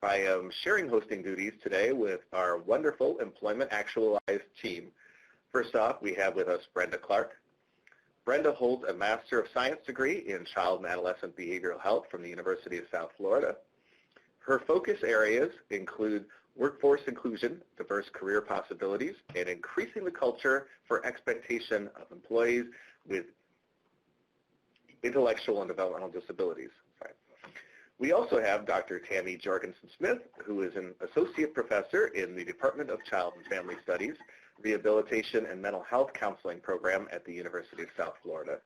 I am sharing hosting duties today with our wonderful Employment Actualized team. First off, we have with us Brenda Clark. Brenda holds a Master of Science degree in Child and Adolescent Behavioral Health from the University of South Florida. Her focus areas include workforce inclusion, diverse career possibilities, and increasing the culture for expectation of employees with intellectual and developmental disabilities. We also have Dr. Tammy Jorgenson-Smith, who is an associate professor in the Department of Child and Family Studies, Rehabilitation and Mental Health Counseling Program at the University of South Florida.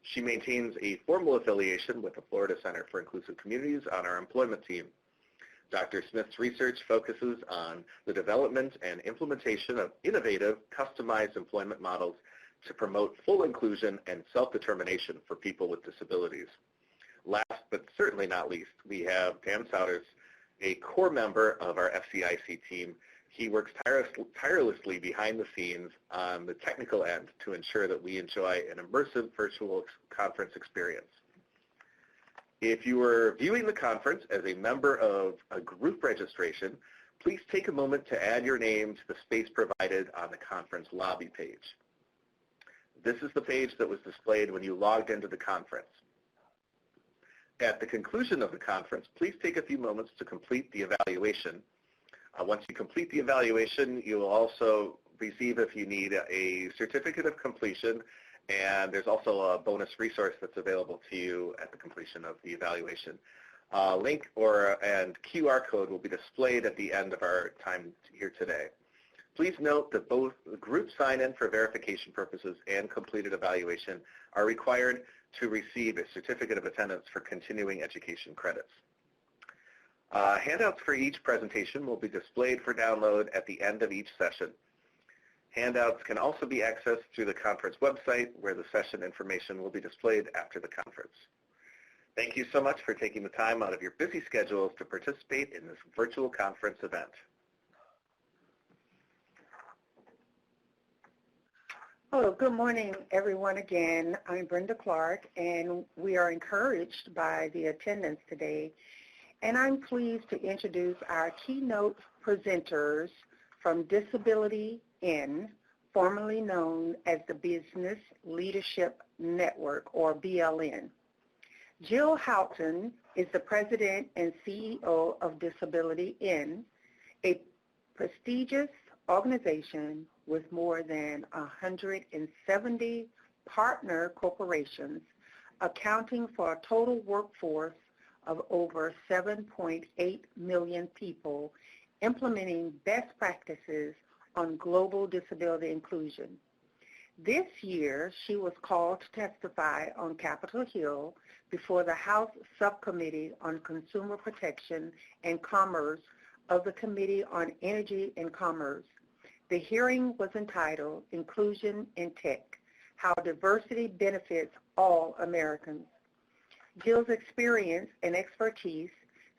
She maintains a formal affiliation with the Florida Center for Inclusive Communities on our employment team. Dr. Smith's research focuses on the development and implementation of innovative, customized employment models to promote full inclusion and self-determination for people with disabilities. Last but certainly not least, we have Dan Souders, a core member of our FCIC team. He works tirelessly behind the scenes on the technical end to ensure that we enjoy an immersive virtual conference experience. If you are viewing the conference as a member of a group registration, please take a moment to add your name to the space provided on the conference lobby page. This is the page that was displayed when you logged into the conference. At the conclusion of the conference, please take a few moments to complete the evaluation. Once you complete the evaluation, you will also receive, if you need, a certificate of completion, and there's also a bonus resource that's available to you at the completion of the evaluation. Link and QR code will be displayed at the end of our time here today. Please note that both the group sign-in for verification purposes and completed evaluation are required to receive a certificate of attendance for continuing education credits. Handouts for each presentation will be displayed for download at the end of each session. Handouts can also be accessed through the conference website, where the session information will be displayed after the conference. Thank you so much for taking the time out of your busy schedules to participate in this virtual conference event. Hello, good morning, everyone. Again, I'm Brenda Clark, and we are encouraged by the attendance today. And I'm pleased to introduce our keynote presenters from Disability In, formerly known as the Business Leadership Network, or BLN. Jill Houghton is the President and CEO of Disability In, a prestigious organization with more than 170 partner corporations, accounting for a total workforce of over 7.8 million people, implementing best practices on global disability inclusion. This year, she was called to testify on Capitol Hill before the House Subcommittee on Consumer Protection and Commerce of the Committee on Energy and Commerce. The hearing was entitled Inclusion in Tech, How Diversity Benefits All Americans. Jill's experience and expertise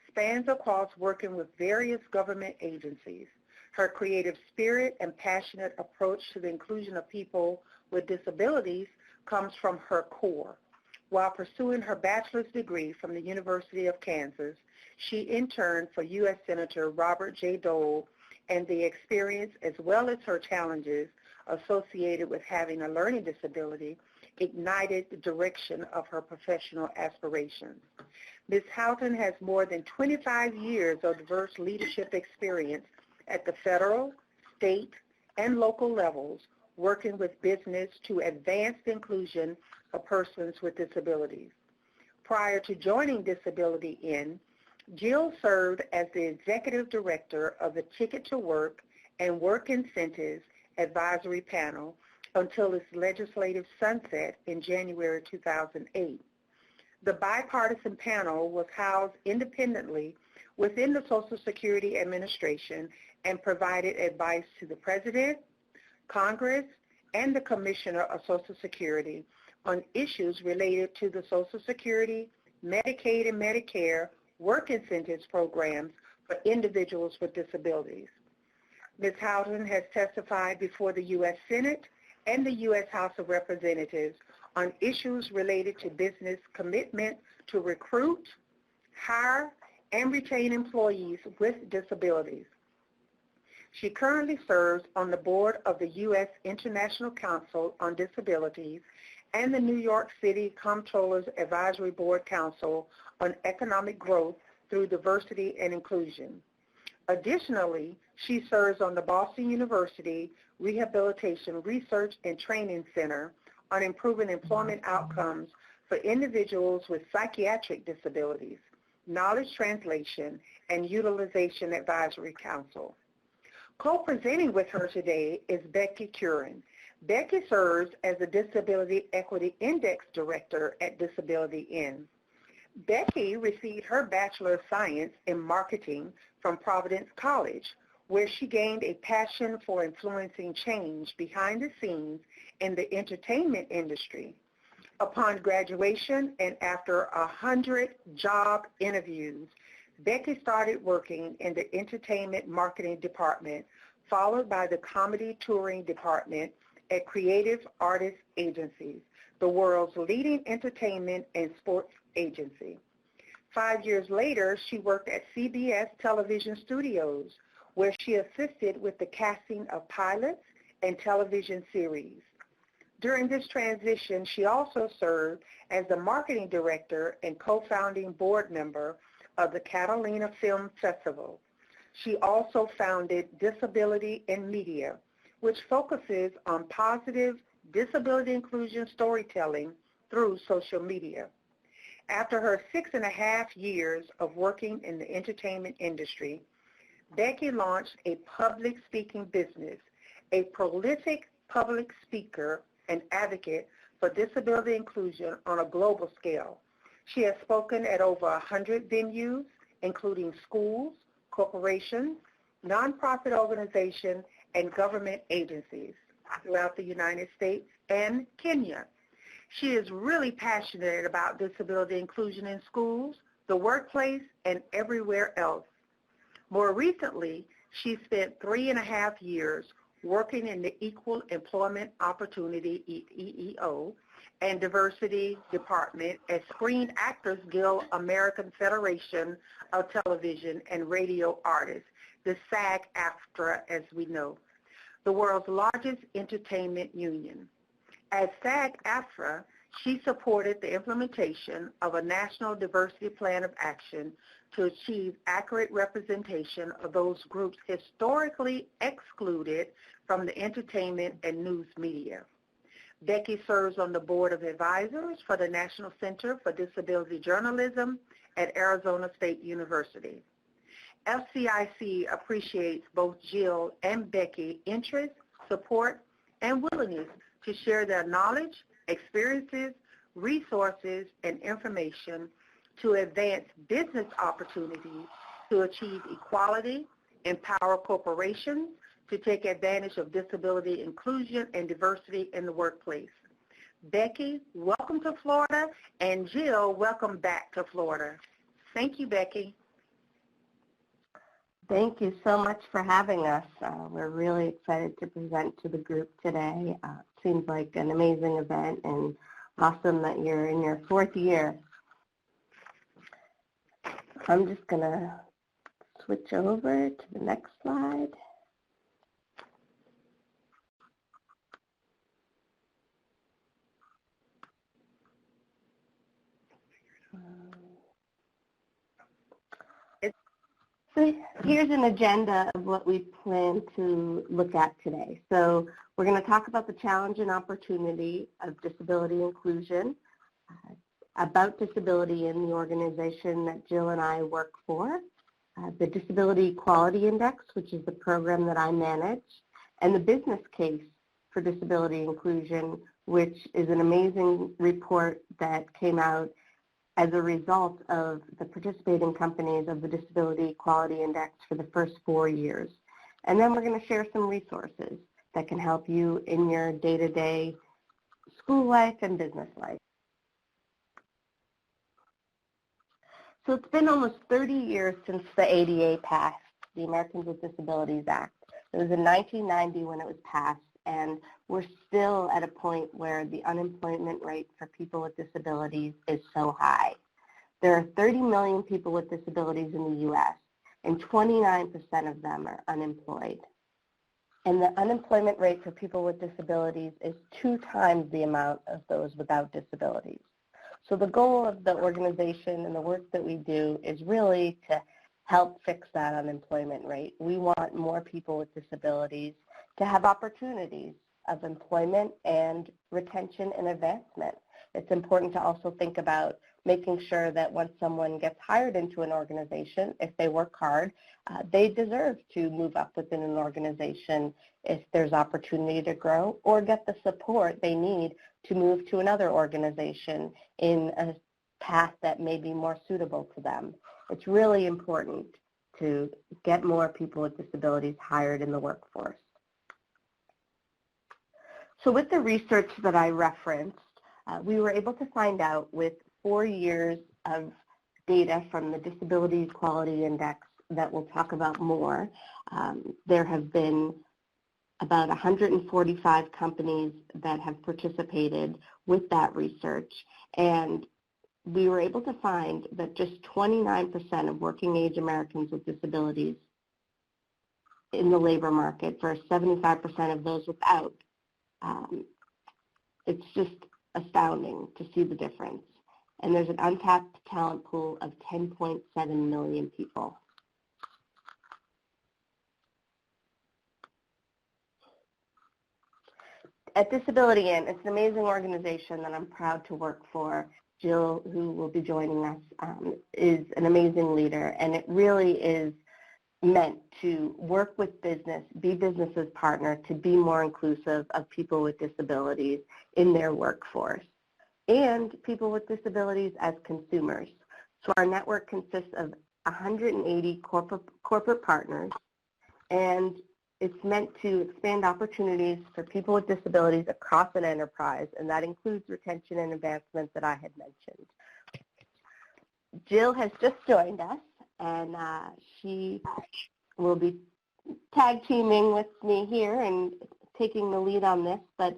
spans across working with various government agencies. Her creative spirit and passionate approach to the inclusion of people with disabilities comes from her core. While pursuing her bachelor's degree from the University of Kansas, she interned for U.S. Senator Robert J. Dole, and the experience as well as her challenges associated with having a learning disability ignited the direction of her professional aspirations. Ms. Houghton has more than 25 years of diverse leadership experience at the federal, state, and local levels, working with business to advance the inclusion of persons with disabilities. Prior to joining Disability In, Jill served as the executive director of the Ticket to Work and Work Incentives Advisory Panel until its legislative sunset in January 2008. The bipartisan panel was housed independently within the Social Security Administration and provided advice to the President, Congress, and the Commissioner of Social Security on issues related to the Social Security, Medicaid, and Medicare work incentives programs for individuals with disabilities. Ms. Houghton has testified before the U.S. Senate and the U.S. House of Representatives on issues related to business commitment to recruit, hire, and retain employees with disabilities. She currently serves on the board of the U.S. International Council on Disabilities and the New York City Comptroller's Advisory Board Council on Economic Growth through Diversity and Inclusion. Additionally, she serves on the Boston University Rehabilitation Research and Training Center on improving employment outcomes for individuals with psychiatric disabilities, Knowledge Translation, and Utilization Advisory Council. Co-presenting with her today is Becky Curran. Becky serves as the Disability Equity Index Director at DisabilityIN. Becky received her Bachelor of Science in Marketing from Providence College, where she gained a passion for influencing change behind the scenes in the entertainment industry. Upon graduation and after 100 job interviews, Becky started working in the entertainment marketing department, followed by the comedy touring department at Creative Artists Agencies, the world's leading entertainment and sports agency. 5 years later, she worked at CBS Television Studios, where she assisted with the casting of pilots and television series. During this transition, she also served as the marketing director and co-founding board member of the Catalina Film Festival. She also founded Disability in Media, which focuses on positive disability inclusion storytelling through social media. After her 6.5 years of working in the entertainment industry, Becky launched a public speaking business, a prolific public speaker and advocate for disability inclusion on a global scale. She has spoken at over 100 venues, including schools, corporations, nonprofit organizations, and government agencies throughout the United States and Kenya. She is really passionate about disability inclusion in schools, the workplace, and everywhere else. More recently, she spent 3.5 years working in the Equal Employment Opportunity, EEO, and Diversity Department at Screen Actors Guild American Federation of Television and Radio Artists, the SAG-AFTRA as we know, the world's largest entertainment union. As SAG-AFTRA, she supported the implementation of a national diversity plan of action to achieve accurate representation of those groups historically excluded from the entertainment and news media. Becky serves on the Board of Advisors for the National Center for Disability Journalism at Arizona State University. FCIC appreciates both Jill and Becky's interest, support, and willingness to share their knowledge, experiences, resources, and information to advance business opportunities to achieve equality, empower corporations to take advantage of disability inclusion and diversity in the workplace. Becky, welcome to Florida, and Jill, welcome back to Florida. Thank you, Becky. Thank you so much for having us. We're really excited to present to the group today. Seems like an amazing event and awesome that you're in your 4th year. I'm just going to switch over to the next slide. So here's an agenda of what we plan to look at today. So we're going to talk about the challenge and opportunity of disability inclusion, about disability in the organization that Jill and I work for, the Disability Equality Index, which is the program that I manage, and the business case for disability inclusion, which is an amazing report that came out as a result of the participating companies of the Disability Equality Index for the first 4 years. And then we're going to share some resources that can help you in your day-to-day school life and business life. So it's been almost 30 years since the ADA passed, the Americans with Disabilities Act. It was in 1990 when it was passed, and we're still at a point where the unemployment rate for people with disabilities is so high. There are 30 million people with disabilities in the U.S., and 29% of them are unemployed. And the unemployment rate for people with disabilities is 2 times the amount of those without disabilities. So the goal of the organization and the work that we do is really to help fix that unemployment rate. We want more people with disabilities to have opportunities of employment and retention and advancement. It's important to also think about making sure that once someone gets hired into an organization, if they work hard, they deserve to move up within an organization if there's opportunity to grow, or get the support they need to move to another organization in a path that may be more suitable to them. It's really important to get more people with disabilities hired in the workforce. So with the research that I referenced, we were able to find out with 4 years of data from the Disability Equality Index that we'll talk about more. There have been about 145 companies that have participated with that research, and we were able to find that just 29% of working age Americans with disabilities in the labor market versus 75% of those without. It's just astounding to see the difference. And there's an untapped talent pool of 10.7 million people. At Disability Inn, it's an amazing organization that I'm proud to work for. Jill, who will be joining us, is an amazing leader, and it really is meant to work with business, be business's partner, to be more inclusive of people with disabilities in their workforce and people with disabilities as consumers. So our network consists of 180 corporate partners, and it's meant to expand opportunities for people with disabilities across an enterprise, and that includes retention and advancement that I had mentioned. Jill has just joined us, and she will be tag teaming with me here and taking the lead on this, but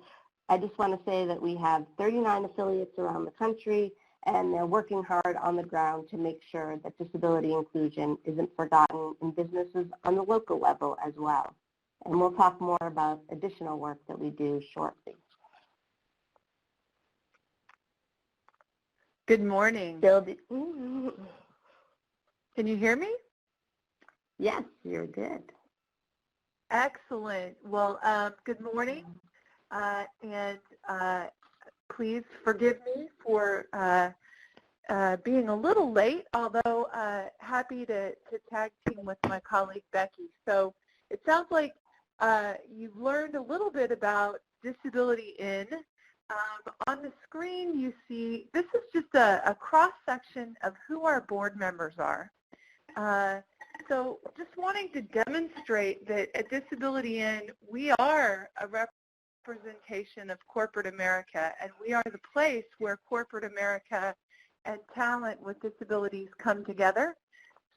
I just want to say that we have 39 affiliates around the country, and they're working hard on the ground to make sure that disability inclusion isn't forgotten in businesses on the local level as well. And we'll talk more about additional work that we do shortly. Good morning. Jill, can you hear me? yes, you're good. Excellent. Well, good morning, and please forgive me for being a little late, although happy to tag team with my colleague Becky. So it sounds like you've learned a little bit about Disability Inn. On the screen you see, this is just a cross-section of who our board members are. So just wanting to demonstrate that at Disability Inn, we are a representation of corporate America, and we are the place where corporate America and talent with disabilities come together.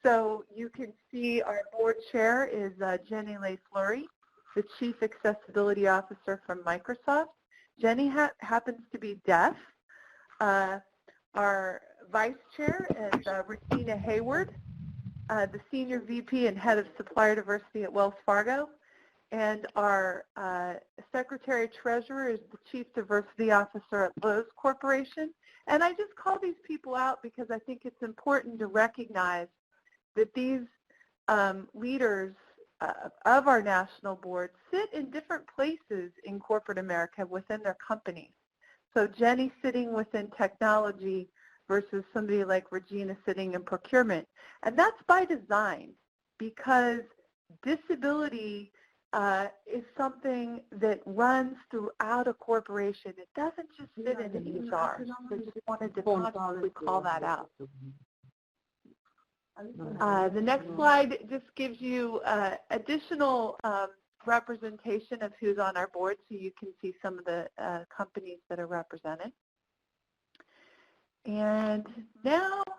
So you can see our board chair is Jenny Lay-Fleury, the Chief Accessibility Officer from Microsoft. Jenny happens to be deaf. Our vice chair is Regina Hayward, the Senior VP and Head of Supplier Diversity at Wells Fargo. And our Secretary-Treasurer is the Chief Diversity Officer at Lowe's Corporation. And I just call these people out because I think it's important to recognize that these leaders of our national board sit in different places in corporate America within their companies. So Jenny sitting within technology versus somebody like Regina sitting in procurement. And that's by design, because disability is something that runs throughout a corporation. It doesn't just fit in HR. So just wanted to possibly call that out. The next slide just gives you additional representation of who's on our board, so you can see some of the companies that are represented. And now I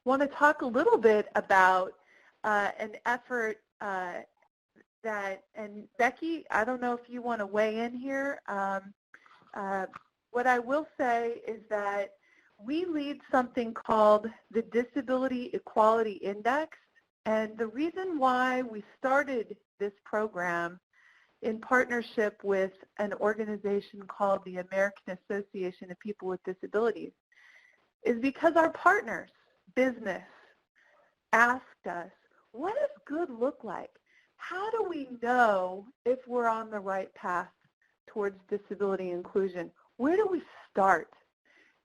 want to talk a little bit about an effort that, and Becky, I don't know if you want to weigh in here. What I will say is that we lead something called the Disability Equality Index, and the reason why we started this program in partnership with an organization called the American Association of People with Disabilities is because our partners, business, asked us, what does good look like? How do we know if we're on the right path towards disability inclusion? Where do we start?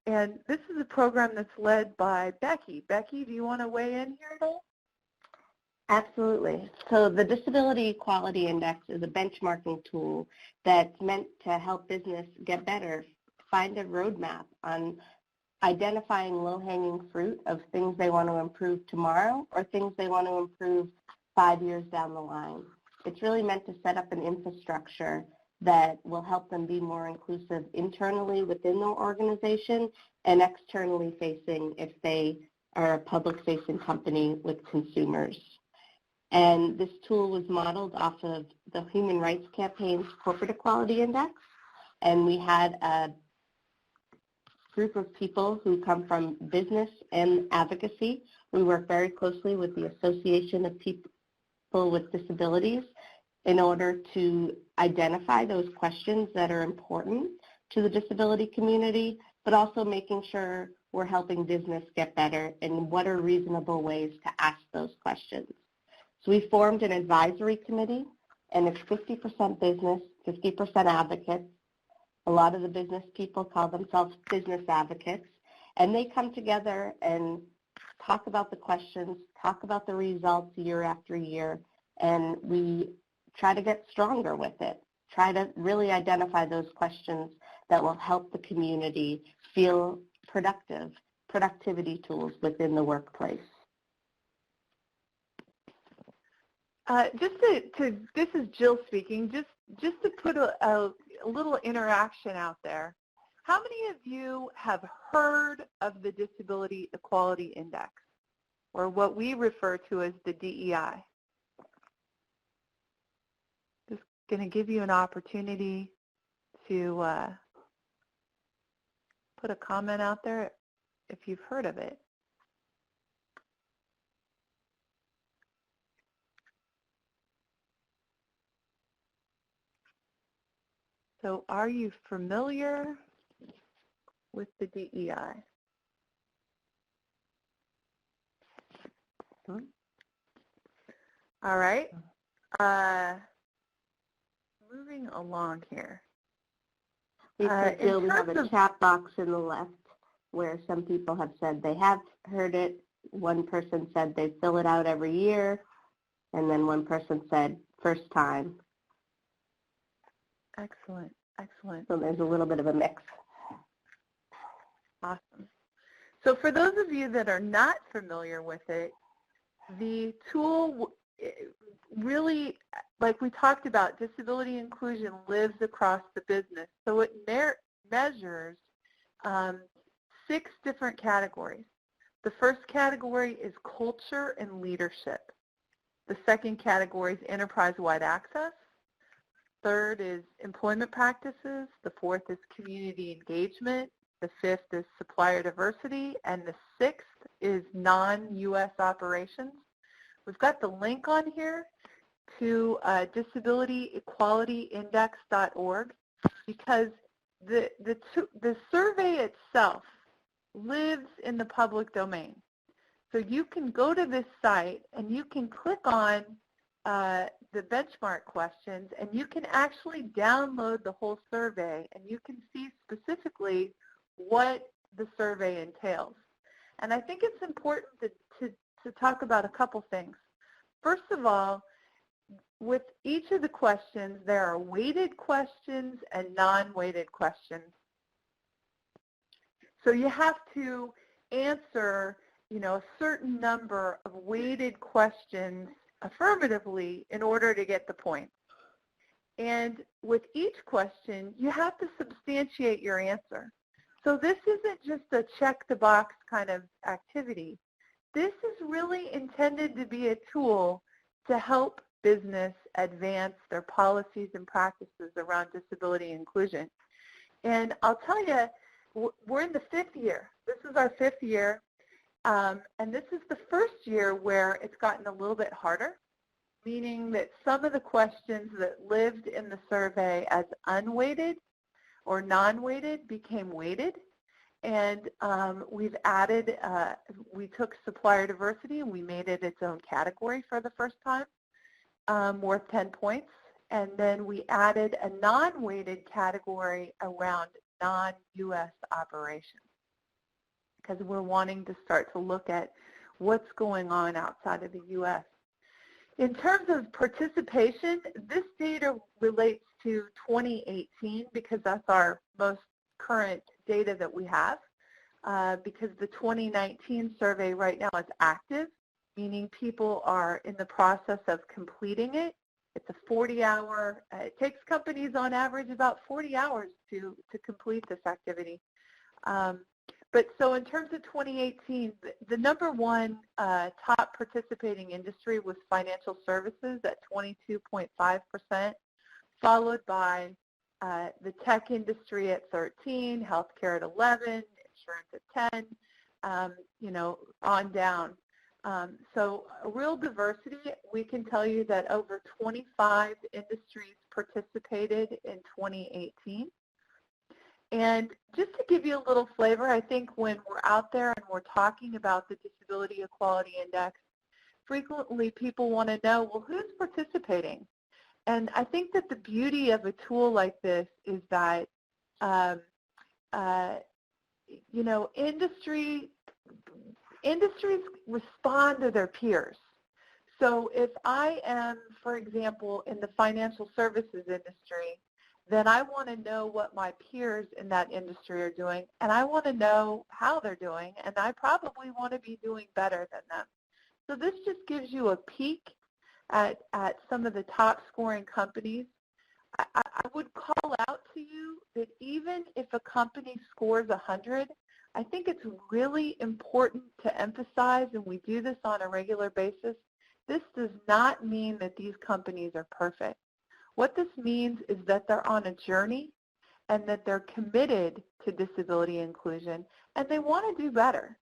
And this is a program that's led by Becky. Becky, do you want to weigh in here at all? Absolutely. So the Disability Equality Index is a benchmarking tool that's meant to help business get better, find a roadmap on identifying low-hanging fruit of things they want to improve tomorrow or things they want to improve 5 years down the line. It's really meant to set up an infrastructure that will help them be more inclusive internally within their organization and externally facing if they are a public-facing company with consumers. And this tool was modeled off of the Human Rights Campaign's Corporate Equality Index, and we had a group of people who come from business and advocacy. We work very closely with the Association of People with Disabilities in order to identify those questions that are important to the disability community, but also making sure we're helping business get better and what are reasonable ways to ask those questions. So we formed an advisory committee, and it's 50% business, 50% advocates. A lot of the business people call themselves business advocates, and they come together and talk about the questions, talk about the results year after year, and we try to get stronger with it, try to really identify those questions that will help the community feel productive, productivity tools within the workplace. This is Jill speaking, just to put a little interaction out there. How many of you have heard of the Disability Equality Index, or what we refer to as the DEI? Just going to give you an opportunity to put a comment out there if you've heard of it. So are you familiar with the DEI? All right. Moving along here. We have a chat box in the left where some people have said they have heard it. One person said they fill it out every year, and then one person said first time. Excellent, excellent. So there's a little bit of a mix. Awesome. So for those of you that are not familiar with it, the tool really, like we talked about, disability inclusion lives across the business. So it measures 6 different categories. The first category is culture and leadership. The second category is enterprise-wide access. Third is employment practices. The fourth is community engagement. The fifth is supplier diversity. And the sixth is non-U.S. operations. We've got the link on here to disabilityequalityindex.org because the survey itself lives in the public domain. So you can go to this site and you can click on the benchmark questions, and you can actually download the whole survey, and you can see specifically what the survey entails. And I think it's important to talk about a couple things. First of all, with each of the questions, there are weighted questions and non-weighted questions. So you have to answer, a certain number of weighted questions affirmatively in order to get the points. And with each question, you have to substantiate your answer. So this isn't just a check the box kind of activity. This is really intended to be a tool to help business advance their policies and practices around disability inclusion. And I'll tell you, we're in the 5th year. This is our 5th year, and this is the first year where it's gotten a little bit harder, meaning that some of the questions that lived in the survey as unweighted or non-weighted became weighted. And we've added, we took supplier diversity and we made it its own category for the first time, worth 10 points. And then we added a non-weighted category around non-U.S. operations, because we're wanting to start to look at what's going on outside of the U.S. In terms of participation, this data relates to 2018 because that's our most current data that we have, because the 2019 survey right now is active, meaning people are in the process of completing it. It's a 40-hour, it takes companies on average about 40 hours to complete this activity. But so in terms of 2018, the number one top participating industry was financial services at 22.5%, followed by the tech industry at 13, healthcare at 11, insurance at 10, you know, on down. So a real diversity. We can tell you that over 25 industries participated in 2018. And just to give you a little flavor, I think when we're out there and we're talking about the Disability Equality Index, frequently people want to know, well, who's participating? And I think that the beauty of a tool like this is that, you know, industries respond to their peers. So if I am, for example, in the financial services industry, then I want to know what my peers in that industry are doing, and I want to know how they're doing, and I probably want to be doing better than them. So this just gives you a peek at some of the top scoring companies. I would call out to you that even if a company scores 100, I think it's really important to emphasize, and we do this on a regular basis, this does not mean that these companies are perfect. What this means is that they're on a journey and that they're committed to disability inclusion and they want to do better.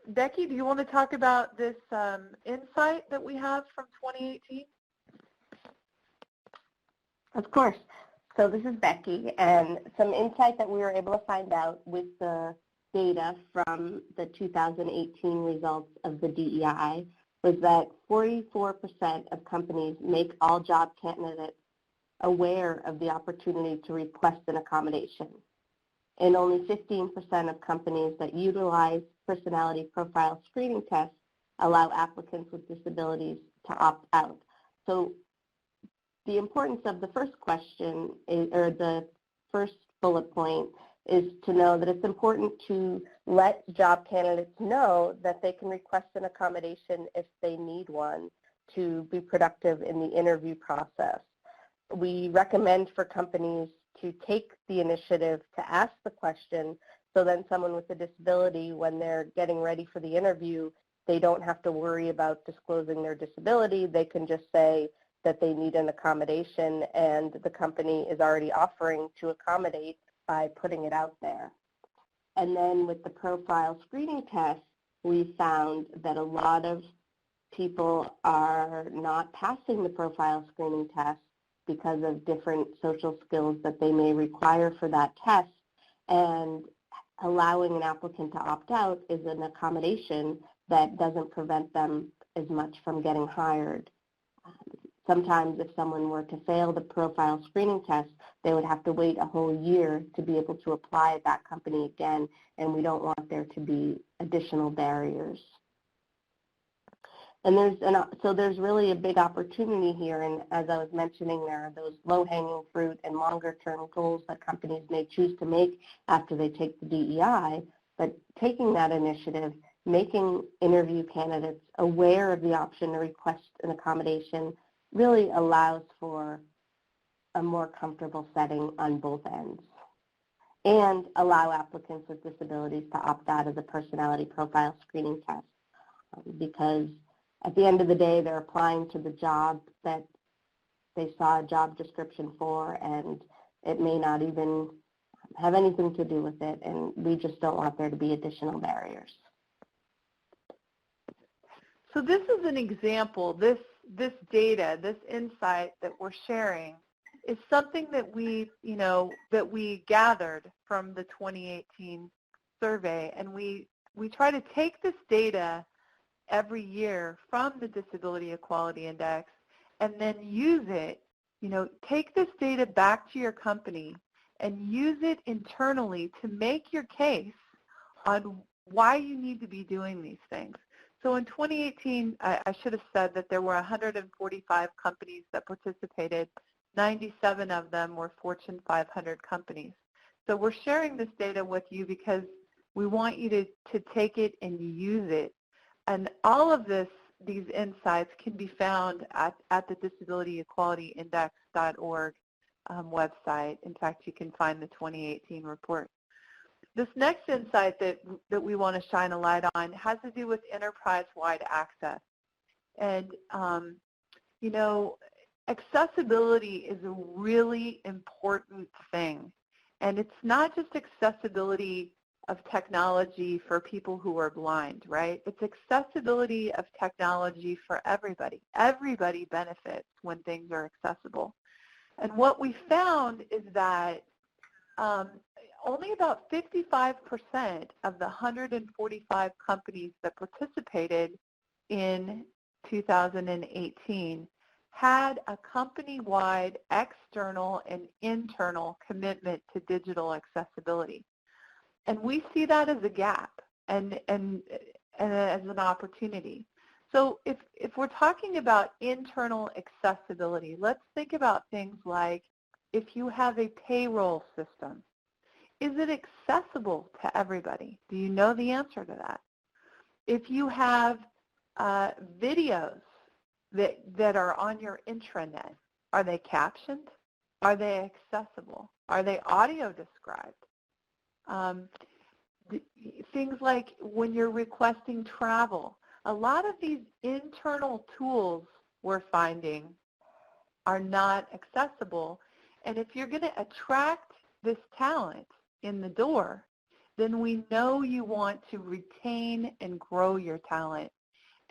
Becky, do you want to talk about this insight that we have from 2018? Of course. So this is Becky, and some insight that we were able to find out with the data from the 2018 results of the DEI was that 44% of companies make all job candidates aware of the opportunity to request an accommodation. And only 15% of companies that utilize personality profile screening tests allow applicants with disabilities to opt out. So the importance of the first question, or the first bullet point, is to know that it's important to let job candidates know that they can request an accommodation if they need one to be productive in the interview process. We recommend for companies to take the initiative to ask the question, so then someone with a disability, when they're getting ready for the interview, they don't have to worry about disclosing their disability. They can just say that they need an accommodation, and the company is already offering to accommodate by putting it out there. And then with the profile screening test, we found that a lot of people are not passing the profile screening test because of different social skills that they may require for that test, and allowing an applicant to opt out is an accommodation that doesn't prevent them as much from getting hired. Sometimes if someone were to fail the profile screening test, they would have to wait a whole year to be able to apply at that company again, and we don't want there to be additional barriers. And there's really a big opportunity here, and as I was mentioning, there are those low-hanging fruit and longer-term goals that companies may choose to make after they take the DEI, but taking that initiative, making interview candidates aware of the option to request an accommodation really allows for a more comfortable setting on both ends, and allow applicants with disabilities to opt out of the personality profile screening test, because at the end of the day, they're applying to the job that they saw a job description for, and it may not even have anything to do with it, and we just don't want there to be additional barriers. So this is an example. This data, this insight that we're sharing is something that we gathered from the 2018 survey, and we try to take this data every year from the Disability Equality Index and then use it, take this data back to your company and use it internally to make your case on why you need to be doing these things. So in 2018, I should have said that there were 145 companies that participated. 97 of them were Fortune 500 companies. So we're sharing this data with you because we want you to take it and use it. And all of these insights can be found at the disabilityequalityindex.org website. In fact, you can find the 2018 report. This next insight that we want to shine a light on has to do with enterprise-wide access. And, accessibility is a really important thing. And it's not just accessibility of technology for people who are blind, right? It's accessibility of technology for everybody. Everybody benefits when things are accessible. And what we found is that only about 55% of the 145 companies that participated in 2018 had a company-wide external and internal commitment to digital accessibility. And we see that as a gap and as an opportunity. So if we're talking about internal accessibility, let's think about things like if you have a payroll system, is it accessible to everybody? Do you know the answer to that? If you have videos that are on your intranet, are they captioned? Are they accessible? Are they audio described? Things like when you're requesting travel, a lot of these internal tools we're finding are not accessible. And if you're going to attract this talent in the door, then we know you want to retain and grow your talent.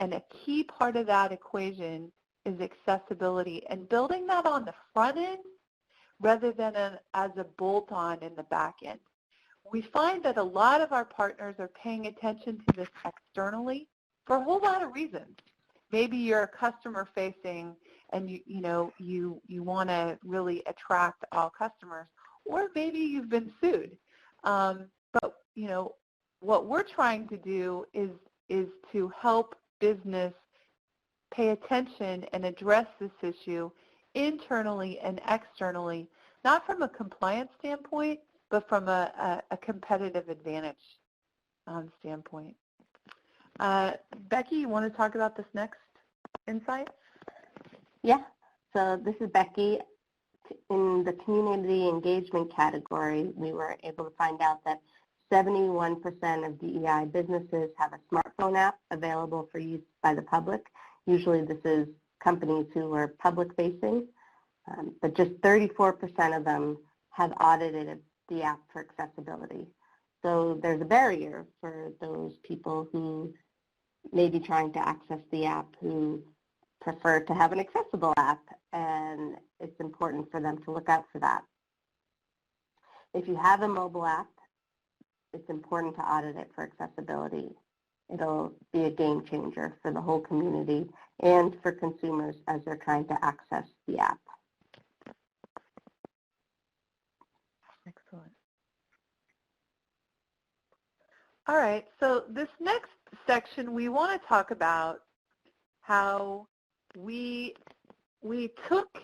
And a key part of that equation is accessibility and building that on the front end rather than as a bolt-on in the back end. We find that a lot of our partners are paying attention to this externally for a whole lot of reasons. Maybe you're customer-facing and you want to really attract all customers, or maybe you've been sued. But what we're trying to do is to help business pay attention and address this issue internally and externally, not from a compliance standpoint, but from a competitive advantage standpoint. Becky, you want to talk about this next insight? Yeah, so this is Becky. In the community engagement category, we were able to find out that 71% of DEI businesses have a smartphone app available for use by the public. Usually this is companies who are public-facing, but just 34% of them have audited the app for accessibility. So there's a barrier for those people who may be trying to access the app who prefer to have an accessible app, and it's important for them to look out for that. If you have a mobile app, it's important to audit it for accessibility. It'll be a game changer for the whole community and for consumers as they're trying to access the app. Excellent. All right, so this next section we want to talk about how we took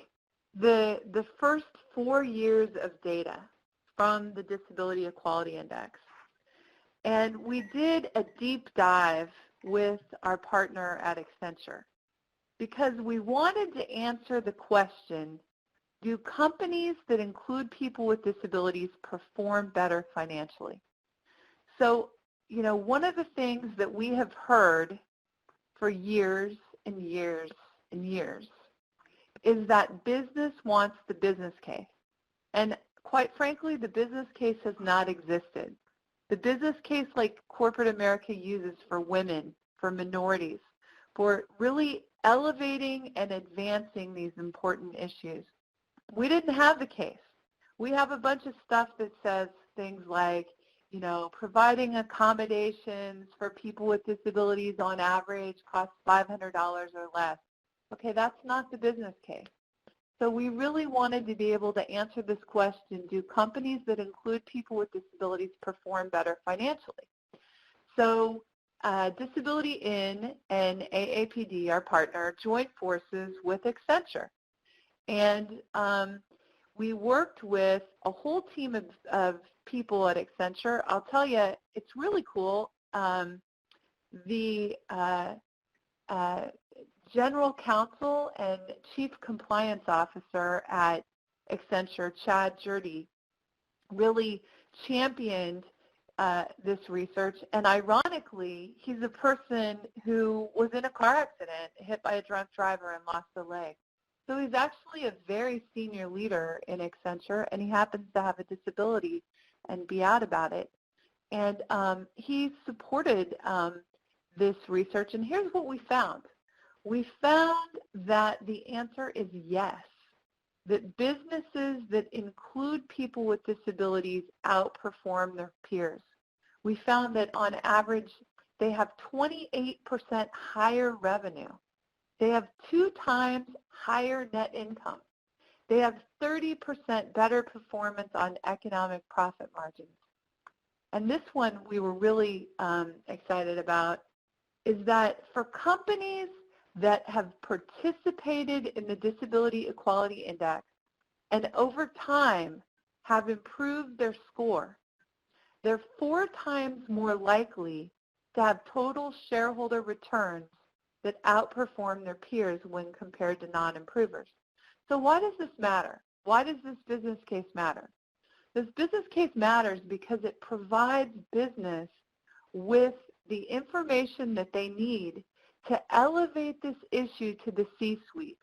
the first 4 years of data from the Disability Equality Index, and we did a deep dive with our partner at Accenture because we wanted to answer the question, do companies that include people with disabilities perform better financially? So, one of the things that we have heard for years and years and years is that business wants the business case. And quite frankly, the business case has not existed. The business case like corporate America uses for women, for minorities, for really elevating and advancing these important issues. We didn't have the case. We have a bunch of stuff that says things like, you know, providing accommodations for people with disabilities on average costs $500 or less. Okay, that's not the business case. So we really wanted to be able to answer this question, do companies that include people with disabilities perform better financially? So Disability In and AAPD, our partner, joined forces with Accenture. And we worked with a whole team of people at Accenture. I'll tell you, it's really cool. The General Counsel and Chief Compliance Officer at Accenture, Chad Jurdy, really championed this research. And ironically, he's a person who was in a car accident, hit by a drunk driver and lost a leg. So he's actually a very senior leader in Accenture, and he happens to have a disability and be out about it. And he supported this research, and here's what we found. We found that the answer is yes, that businesses that include people with disabilities outperform their peers. We found that on average, they have 28% higher revenue. They have 2 times higher net income. They have 30% better performance on economic profit margins. And this one we were really excited about is that for companies that have participated in the Disability Equality Index and over time have improved their score, they're 4 times more likely to have total shareholder returns that outperform their peers when compared to non-improvers. So why does this matter? Why does this business case matter? This business case matters because it provides business with the information that they need to elevate this issue to the C-suite,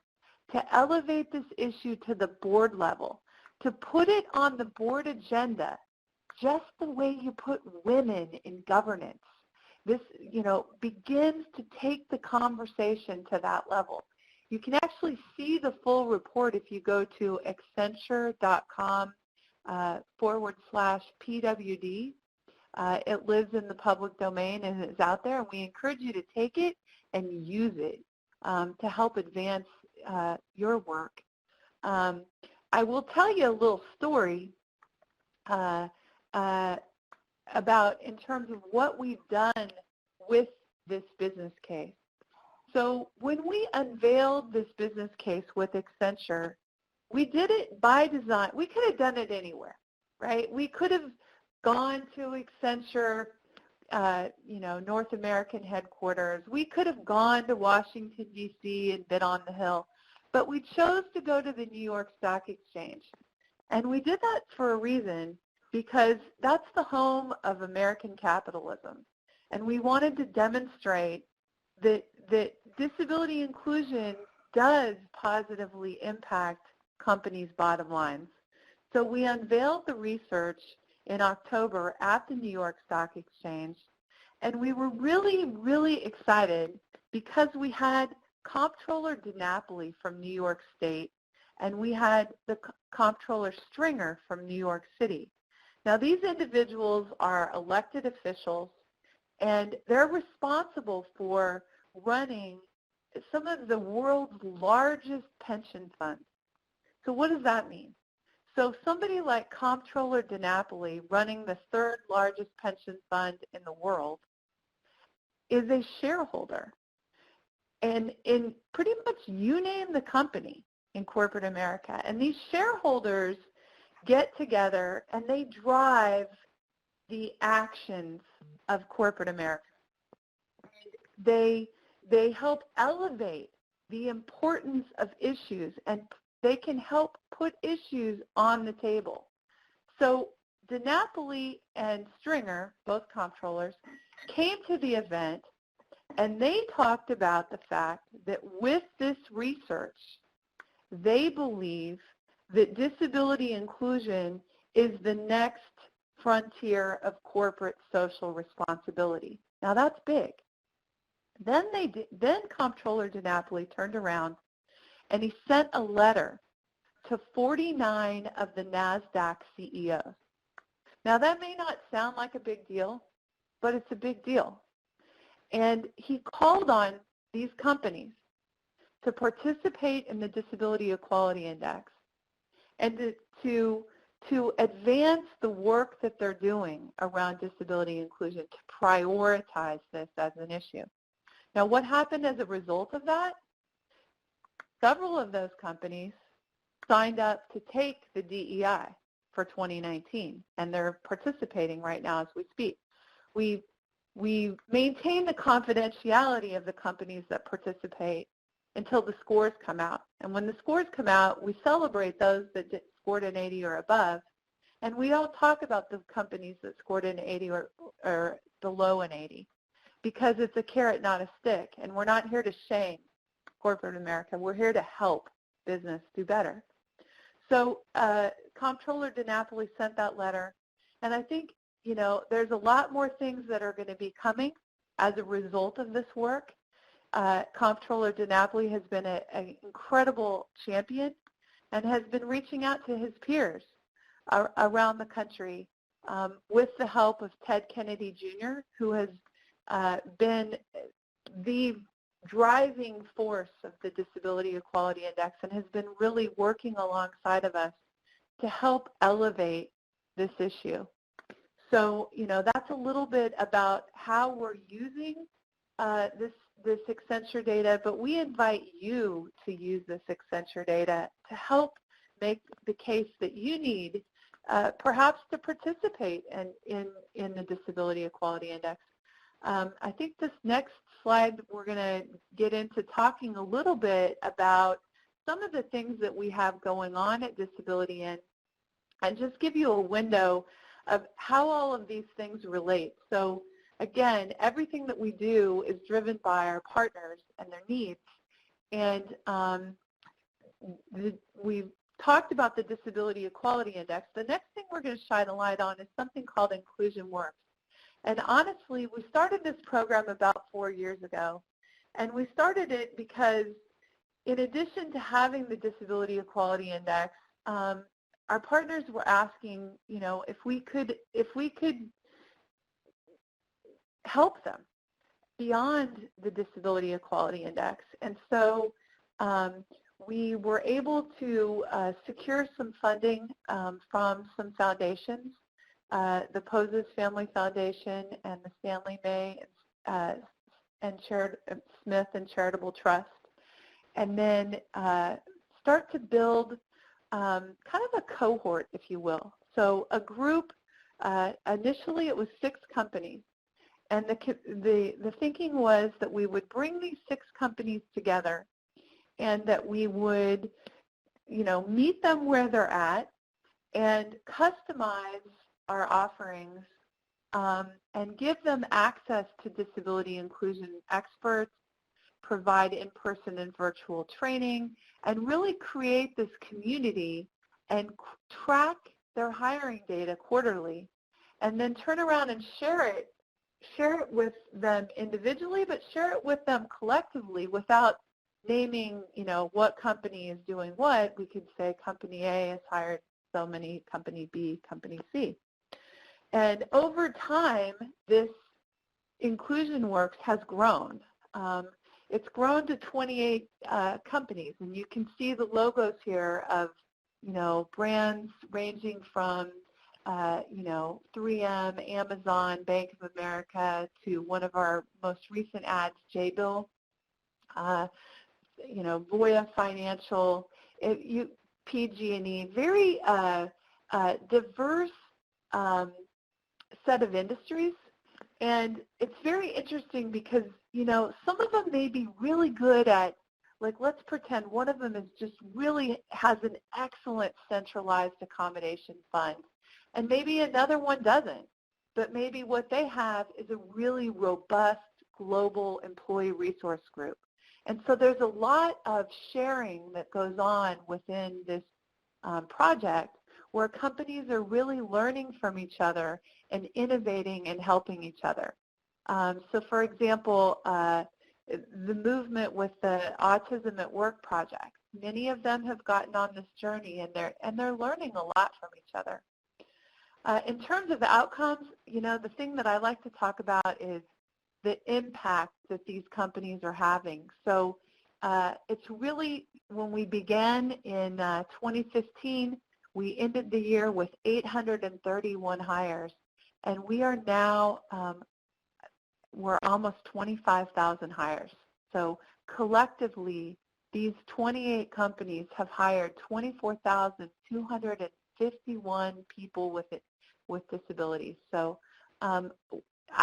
to elevate this issue to the board level, to put it on the board agenda just the way you put women in governance. This, begins to take the conversation to that level. You can actually see the full report if you go to accenture.com/PWD. It lives in the public domain and is out there, and we encourage you to take it and use it to help advance your work. I will tell you a little story about in terms of what we've done with this business case. So when we unveiled this business case with Accenture, we did it by design. We could have done it anywhere, right? We could have gone to Accenture, North American headquarters. We could have gone to Washington, D.C. and been on the Hill, but we chose to go to the New York Stock Exchange. And we did that for a reason, because that's the home of American capitalism. And we wanted to demonstrate that disability inclusion does positively impact companies' bottom lines. So we unveiled the research in October at the New York Stock Exchange, and we were really, really excited because we had Comptroller DiNapoli from New York State, and we had the Comptroller Stringer from New York City. Now, these individuals are elected officials, and they're responsible for running some of the world's largest pension funds. So what does that mean? So somebody like Comptroller DiNapoli, running the 3rd largest pension fund in the world, is a shareholder. And in pretty much you name the company in corporate America. And these shareholders get together and they drive the actions of corporate America. They help elevate the importance of issues, and they can help put issues on the table. So DiNapoli and Stringer, both comptrollers, came to the event, and they talked about the fact that with this research, they believe that disability inclusion is the next frontier of corporate social responsibility. Now that's big. Then Comptroller DiNapoli turned around and he sent a letter to 49 of the NASDAQ CEOs. Now that may not sound like a big deal, but it's a big deal. And he called on these companies to participate in the Disability Equality Index and to advance the work that they're doing around disability inclusion, to prioritize this as an issue. Now, what happened as a result of that? Several of those companies signed up to take the DEI for 2019, and they're participating right now as we speak. We maintain the confidentiality of the companies that participate until the scores come out. And when the scores come out, we celebrate those that scored an 80 or above, and we don't talk about the companies that scored an 80 or below an 80, because it's a carrot, not a stick, and we're not here to shame corporate America. We're here to help business do better. So Comptroller DiNapoli sent that letter, and I think, you know, there's a lot more things that are going to be coming as a result of this work. Comptroller DiNapoli has been an incredible champion and has been reaching out to his peers around the country with the help of Ted Kennedy Jr., who has been the driving force of the Disability Equality Index and has been really working alongside of us to help elevate this issue. So, you know, that's a little bit about how we're using this Accenture data, but we invite you to use this Accenture data to help make the case that you need perhaps to participate in the Disability Equality Index. I think this next slide we're going to get into talking a little bit about some of the things that we have going on at Disability In, and just give you a window of how all of these things relate. So again, everything that we do is driven by our partners and their needs. And we've talked about the Disability Equality Index. The next thing we're going to shine a light on is something called Inclusion Works. And honestly, we started this program about 4 years ago. And we started it because in addition to having the Disability Equality Index, our partners were asking, you know, if we could help them beyond the Disability Equality Index. And so we were able to secure some funding from some foundations, the Poses Family Foundation and the Stanley May and Smith and Charitable Trust, and then start to build kind of a cohort, if you will. So a group, initially it was 6 companies, and the thinking was that we would bring these 6 companies together and that we would, you know, meet them where they're at and customize our offerings and give them access to disability inclusion experts, provide in-person and virtual training, and really create this community and track their hiring data quarterly, and then turn around and share it with them individually, but share it with them collectively without naming, you know, what company is doing what. We could say company A has hired so many, company B, company C. And over time, this Inclusion Works has grown. It's grown to 28 companies, and you can see the logos here of, you know, brands ranging from, you know, 3M, Amazon, Bank of America, to one of our most recent ads, J-Bill, you know, Voya Financial, PG&E, very diverse set of industries. And it's very interesting because, you know, some of them may be really good at, like, let's pretend one of them is just really has an excellent centralized accommodation fund, and maybe another one doesn't. But maybe what they have is a really robust global employee resource group. And so there's a lot of sharing that goes on within this project where companies are really learning from each other and innovating and helping each other. So for example, the movement with the Autism at Work project, many of them have gotten on this journey and they're learning a lot from each other. In terms of the outcomes, the thing that I like to talk about is the impact that these companies are having. So it's really, when we began in 2015, we ended the year with 831 hires, and we are now, we're almost 25,000 hires. So collectively, these 28 companies have hired 24,251 people with disabilities. So I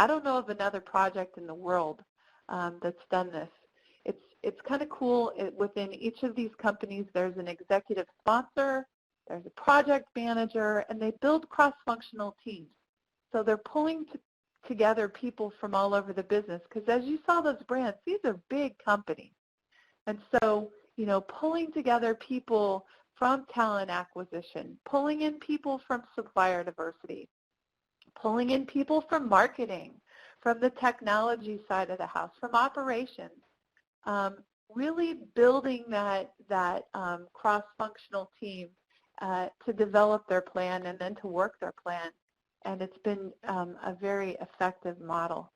don't know of another project in the world that's done this. It's kind of cool. Within each of these companies, there's an executive sponsor, there's a project manager, and they build cross-functional teams. So they're pulling together people from all over the business, because as you saw those brands, these are big companies. And so, pulling together people from talent acquisition, pulling in people from supplier diversity, pulling in people from marketing, from the technology side of the house, from operations, really building that cross-functional team to develop their plan and then to work their plan. And it's been a very effective model.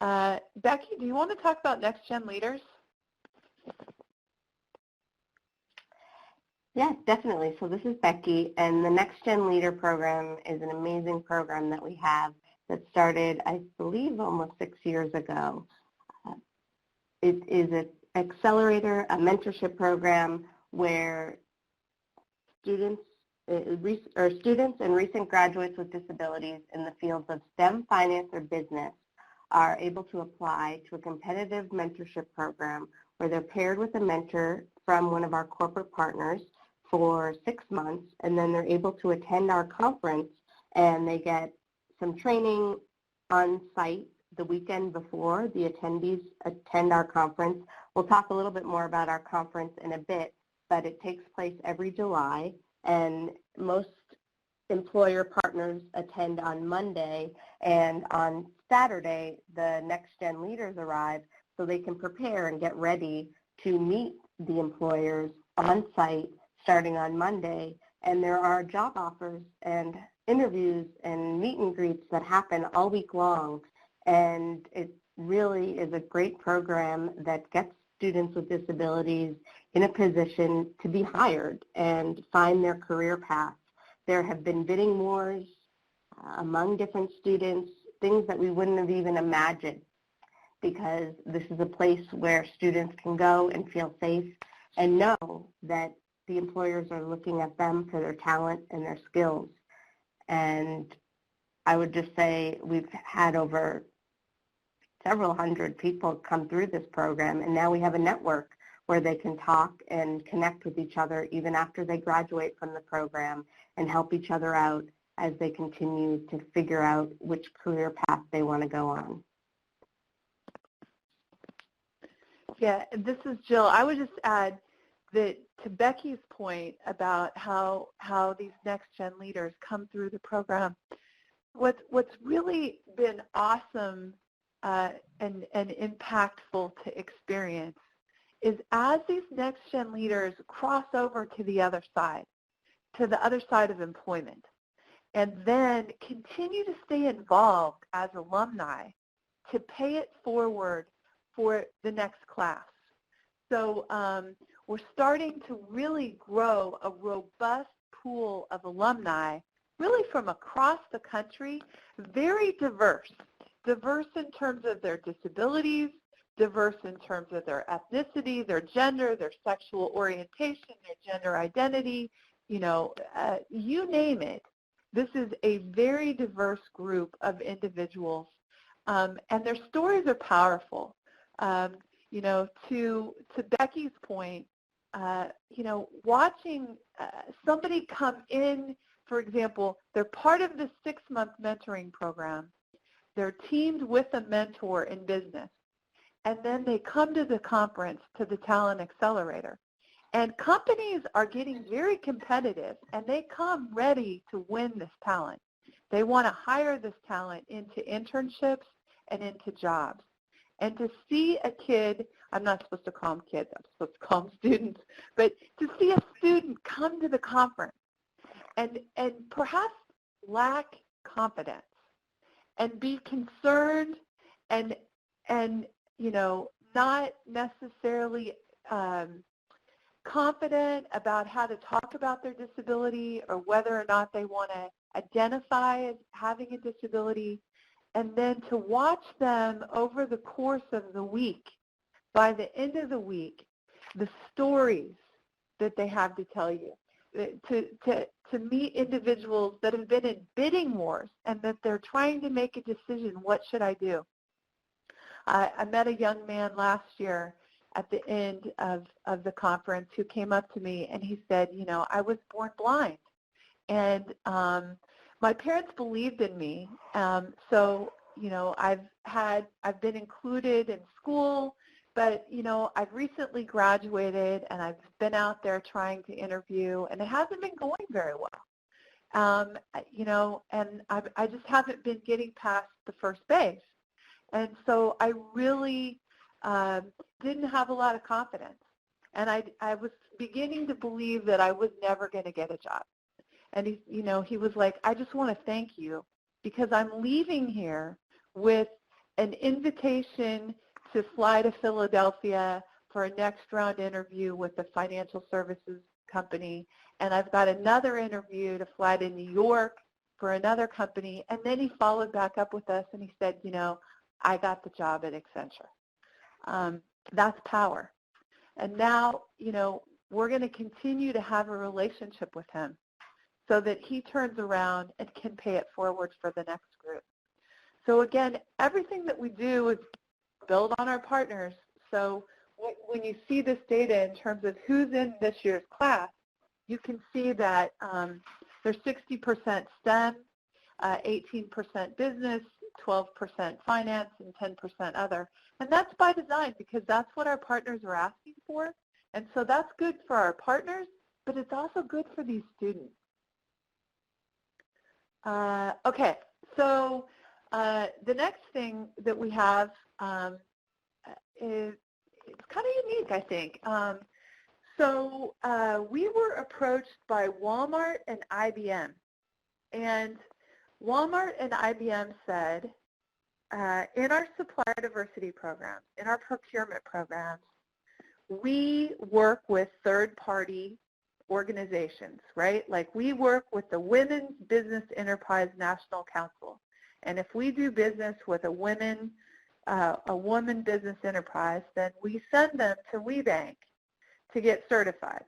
Becky, do you want to talk about Next Gen Leaders? Yes, definitely. So this is Becky, and the Next Gen Leader program is an amazing program that we have that started, I believe, almost 6 years ago. It is an accelerator, a mentorship program where students and recent graduates with disabilities in the fields of STEM, finance, or business are able to apply to a competitive mentorship program where they're paired with a mentor from one of our corporate partners for 6 months, and then they're able to attend our conference, and they get some training on site the weekend before the attendees attend our conference. We'll talk a little bit more about our conference in a bit, but it takes place every July, and most employer partners attend on Monday, and on Saturday the Next Gen Leaders arrive so they can prepare and get ready to meet the employers on site starting on Monday. And there are job offers and interviews and meet and greets that happen all week long, and it really is a great program that gets students with disabilities in a position to be hired and find their career path. There have been bidding wars among different students, things that we wouldn't have even imagined, because this is a place where students can go and feel safe and know that the employers are looking at them for their talent and their skills. And I would just say we've had over several hundred people come through this program, and now we have a network where they can talk and connect with each other even after they graduate from the program and help each other out as they continue to figure out which career path they want to go on. Yeah, this is Jill. I would just add that to Becky's point about how these Next Gen Leaders come through the program, what's really been awesome and impactful to experience is as these Next Gen Leaders cross over to the other side of employment, and then continue to stay involved as alumni to pay it forward for the next class. So we're starting to really grow a robust pool of alumni, really from across the country, very diverse in terms of their disabilities, diverse in terms of their ethnicity, their gender, their sexual orientation, their gender identity, you name it. This is a very diverse group of individuals, and their stories are powerful. To Becky's point, watching somebody come in, for example, they're part of the 6-month mentoring program. They're teamed with a mentor in business, and then they come to the conference, to the Talent Accelerator, And companies are getting very competitive, and they come ready to win this talent. They want to hire this talent into internships and into jobs. And to see a kid, I'm not supposed to call them kids, I'm supposed to call them students, but to see a student come to the conference and perhaps lack confidence and be concerned and you know, not necessarily confident about how to talk about their disability or whether or not they want to identify as having a disability, and then to watch them over the course of the week, by the end of the week, the stories that they have to tell you, to meet individuals that have been in bidding wars and that they're trying to make a decision, what should I do? I met a young man last year at the end of the conference who came up to me and he said, you know, I was born blind, and my parents believed in me, so you know, I've been included in school, but you know, I've recently graduated and I've been out there trying to interview, and it hasn't been going very well. You know, and I just haven't been getting past the first base, and so I really didn't have a lot of confidence, and I was beginning to believe that I was never going to get a job. And he, you know, he was like, I just want to thank you because I'm leaving here with an invitation to fly to Philadelphia for a next round interview with a financial services company, and I've got another interview to fly to New York for another company. And then he followed back up with us and he said, you know, I got the job at Accenture. That's power. And now, you know, we're going to continue to have a relationship with him so that he turns around and can pay it forward for the next group. So again, everything that we do is build on our partners. So when you see this data in terms of who's in this year's class, you can see that there's 60% STEM, 18% business, 12% finance, and 10% other. And that's by design because that's what our partners are asking for. And so that's good for our partners, but it's also good for these students. Okay, so the next thing that we have is it's kind of unique, I think. So we were approached by Walmart and IBM, and Walmart and IBM said, in our supplier diversity programs, in our procurement programs, we work with third-party organizations, right? Like we work with the Women's Business Enterprise National Council. And if we do business with a woman business enterprise, then we send them to WeBank to get certified.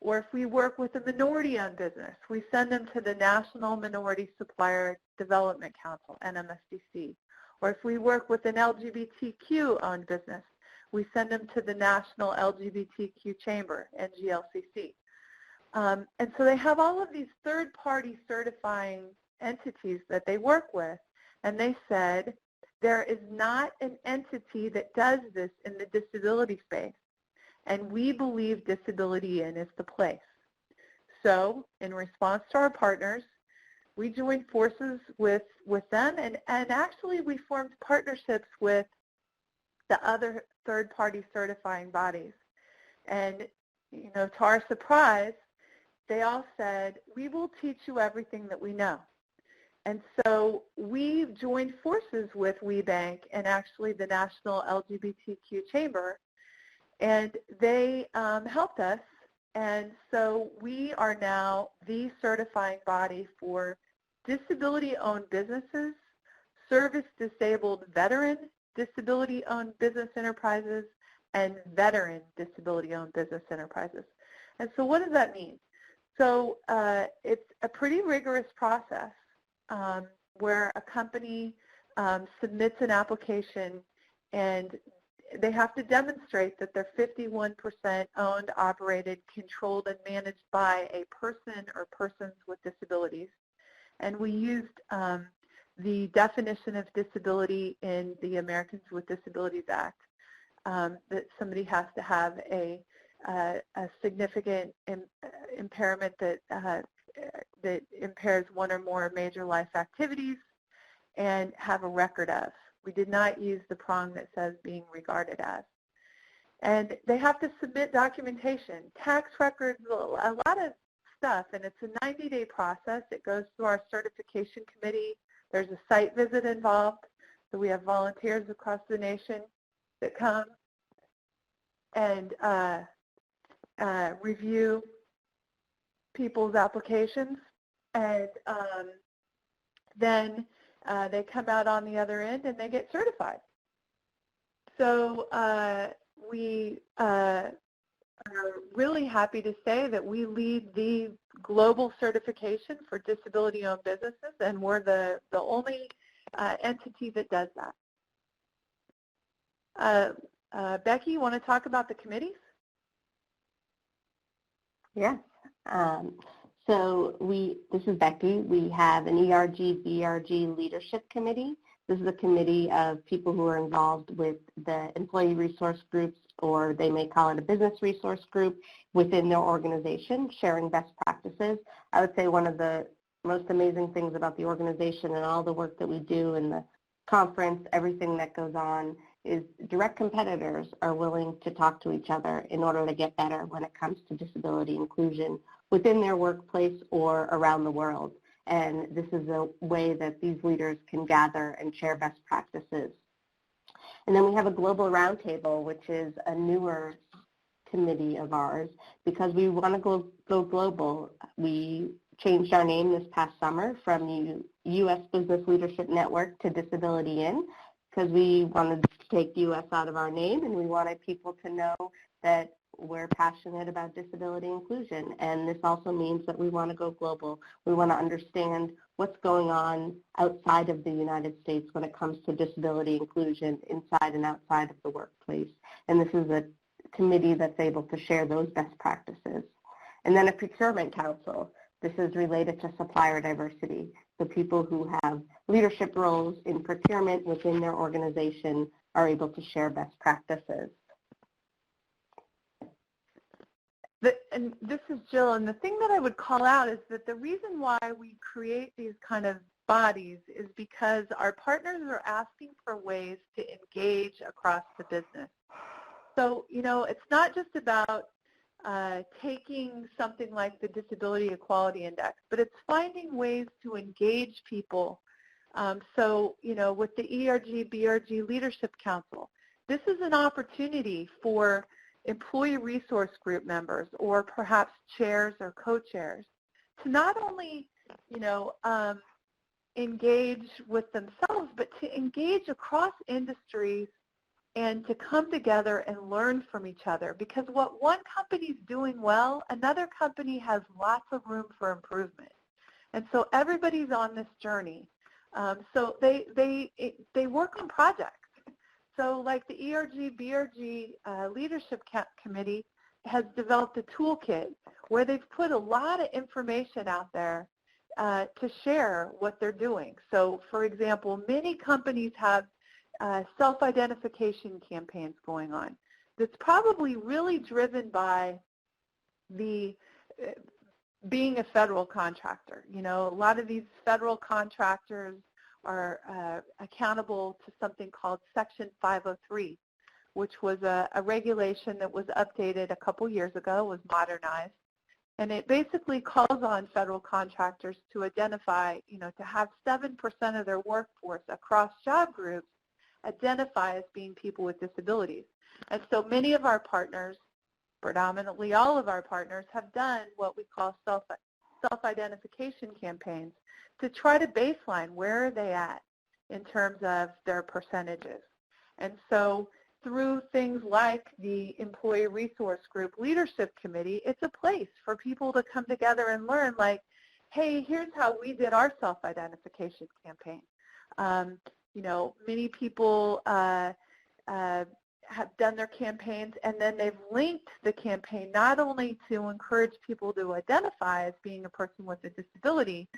Or if we work with a minority-owned business, we send them to the National Minority Supplier Development Council, NMSDC. Or if we work with an LGBTQ-owned business, we send them to the National LGBTQ Chamber, NGLCC. And so they have all of these third-party certifying entities that they work with, and they said there is not an entity that does this in the disability space, and we believe Disability In is the place. So in response to our partners, we joined forces with them, and actually we formed partnerships with the other third-party certifying bodies. And, you know, to our surprise, they all said, we will teach you everything that we know. And so we joined forces with WeBank and actually the National LGBTQ Chamber, and they helped us. And so we are now the certifying body for disability-owned businesses, service-disabled veteran disability-owned business enterprises, and veteran disability-owned business enterprises. And so what does that mean? So it's a pretty rigorous process where a company submits an application, and they have to demonstrate that they're 51% owned, operated, controlled, and managed by a person or persons with disabilities. And we used the definition of disability in the Americans with Disabilities Act, that somebody has to have a significant impairment that impairs one or more major life activities and have a record of. We did not use the prong that says being regarded as. And they have to submit documentation, tax records, a lot of stuff, and it's a 90-day process. It goes through our certification committee. There's a site visit involved, so we have volunteers across the nation that come and review people's applications, and then they come out on the other end and they get certified. So we are really happy to say that we lead the global certification for disability-owned businesses, and we're the only entity that does that. Becky, you want to talk about the committees? Yes. So this is Becky. We have an ERG-BRG Leadership Committee. This is a committee of people who are involved with the employee resource groups, or they may call it a business resource group within their organization, sharing best practices. I would say one of the most amazing things about the organization and all the work that we do in the conference, everything that goes on, is direct competitors are willing to talk to each other in order to get better when it comes to disability inclusion within their workplace or around the world. And this is a way that these leaders can gather and share best practices. And then we have a global roundtable, which is a newer committee of ours because we want to go global. We changed our name this past summer from the U.S. Business Leadership Network to Disability In, because we wanted to take U.S. out of our name, and we wanted people to know that we're passionate about disability inclusion. And this also means that we want to go global. We want to understand what's going on outside of the United States when it comes to disability inclusion inside and outside of the workplace. And this is a committee that's able to share those best practices. And then a procurement council. This is related to supplier diversity. The people who have leadership roles in procurement within their organization are able to share best practices. And this is Jill, and the thing that I would call out is that the reason why we create these kind of bodies is because our partners are asking for ways to engage across the business. So, you know, it's not just about taking something like the Disability Equality Index, but it's finding ways to engage people. So, you know, with the ERG-BRG Leadership Council, this is an opportunity for employee resource group members or perhaps chairs or co-chairs to not only, you know, engage with themselves, but to engage across industries and to come together and learn from each other. Because what one company is doing well, another company has lots of room for improvement. And so everybody's on this journey. So they work on projects. So like the ERG-BRG Leadership Committee has developed a toolkit where they've put a lot of information out there to share what they're doing. So for example, many companies have self-identification campaigns going on. That's probably really driven by the being a federal contractor. You know, a lot of these federal contractors are accountable to something called Section 503, which was a regulation that was updated a couple years ago, was modernized. And it basically calls on federal contractors to identify, you know, to have 7% of their workforce across job groups identify as being people with disabilities. And so many of our partners, predominantly all of our partners, have done what we call self-identification campaigns to try to baseline where are they at in terms of their percentages. And so through things like the Employee Resource Group Leadership Committee, it's a place for people to come together and learn, like, hey, here's how we did our self-identification campaign. You know, many people have done their campaigns, and then they've linked the campaign not only to encourage people to identify as being a person with a disability,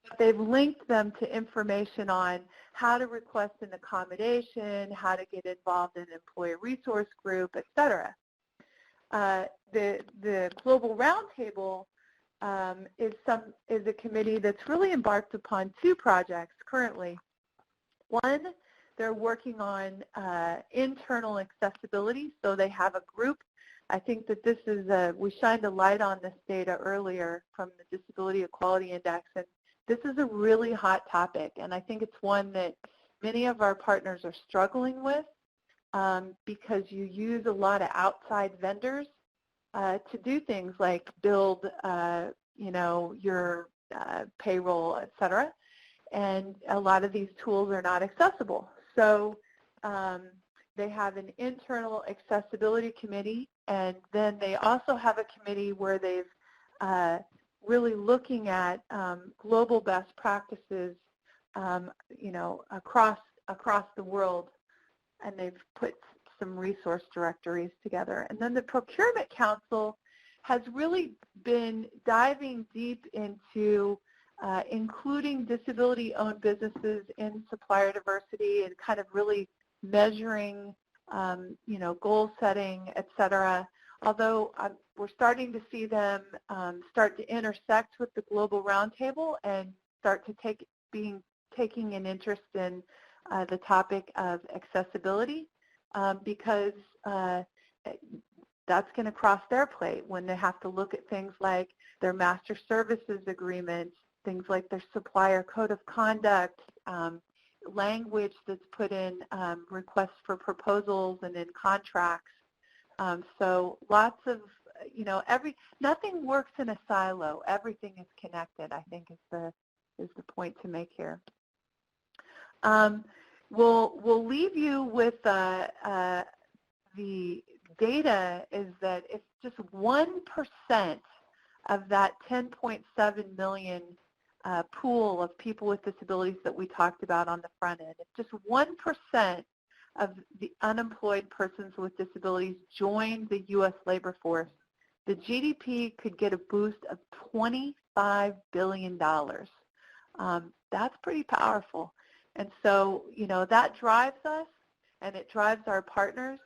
but they've linked them to information on how to request an accommodation, how to get involved in an employee resource group, et cetera. the Global Roundtable is a committee that's really embarked upon two projects currently. One, they're working on internal accessibility, so they have a group. I think that this is we shined a light on this data earlier from the Disability Equality Index, and this is a really hot topic, and I think it's one that many of our partners are struggling with because you use a lot of outside vendors to do things like build, your payroll, et cetera, and a lot of these tools are not accessible. So they have an internal accessibility committee, and then they also have a committee where they've really looking at global best practices, across the world, and they've put some resource directories together. And then the Procurement Council has really been diving deep into including disability-owned businesses in supplier diversity and kind of really measuring, goal setting, et cetera. Although we're starting to see them start to intersect with the Global Roundtable and start to taking an interest in the topic of accessibility because that's going to cross their plate when they have to look at things like their master services agreements, things like their supplier code of conduct, language that's put in requests for proposals and in contracts. So lots of, nothing works in a silo. Everything is connected, I think is the point to make here. We'll leave you with the data is that if just 1% of that 10.7 million pool of people with disabilities that we talked about on the front end, if just 1% of the unemployed persons with disabilities join the U.S. labor force, the GDP could get a boost of $25 billion. That's pretty powerful. And so, that drives us, and it drives our partners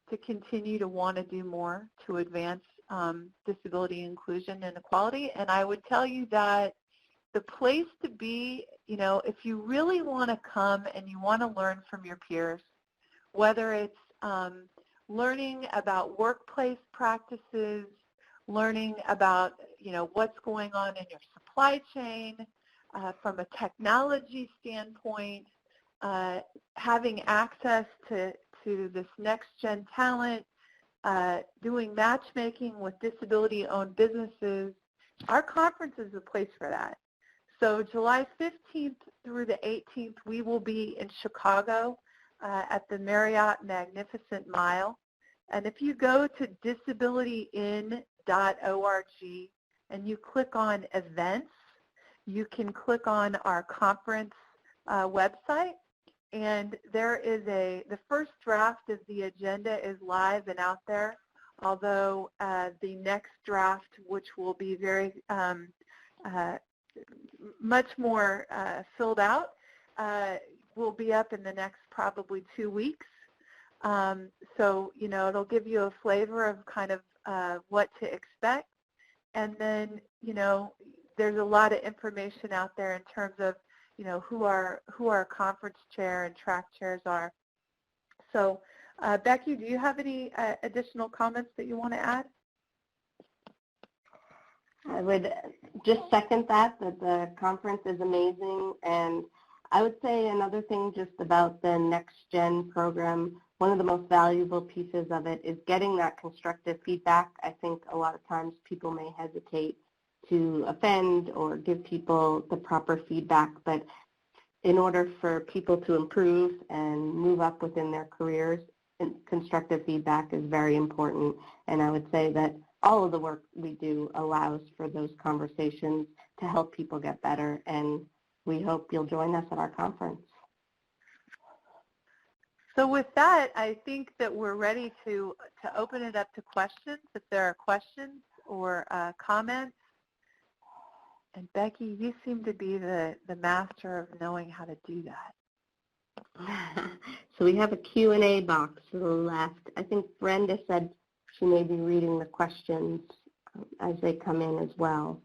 to continue to want to do more to advance disability inclusion and equality. And I would tell you that the place to be, if you really want to come and you want to learn from your peers, whether it's learning about workplace practices, learning about, what's going on in your supply chain, from a technology standpoint, having access to this next-gen talent, doing matchmaking with disability-owned businesses, our conference is a place for that. So July 15th through the 18th, we will be in Chicago at the Marriott Magnificent Mile. And if you go to disabilityin.org and you click on events, you can click on our conference website, and there is the first draft of the agenda is live and out there, although the next draft, which will be very much more filled out, will be up in the next probably 2 weeks. So, it'll give you a flavor of kind of what to expect. And then, there's a lot of information out there in terms of, who our conference chair and track chairs are. So, Becky, do you have any additional comments that you want to add? I would just second that the conference is amazing. And I would say another thing just about the Next Gen program, one of the most valuable pieces of it is getting that constructive feedback. I think a lot of times people may hesitate to offend or give people the proper feedback, but in order for people to improve and move up within their careers, constructive feedback is very important. And I would say that all of the work we do allows for those conversations to help people get better, and we hope you'll join us at our conference. So with that, I think that we're ready to open it up to questions, if there are questions or comments. And Becky, you seem to be the master of knowing how to do that. So we have a Q&A box to the left. I think Brenda said she may be reading the questions as they come in as well.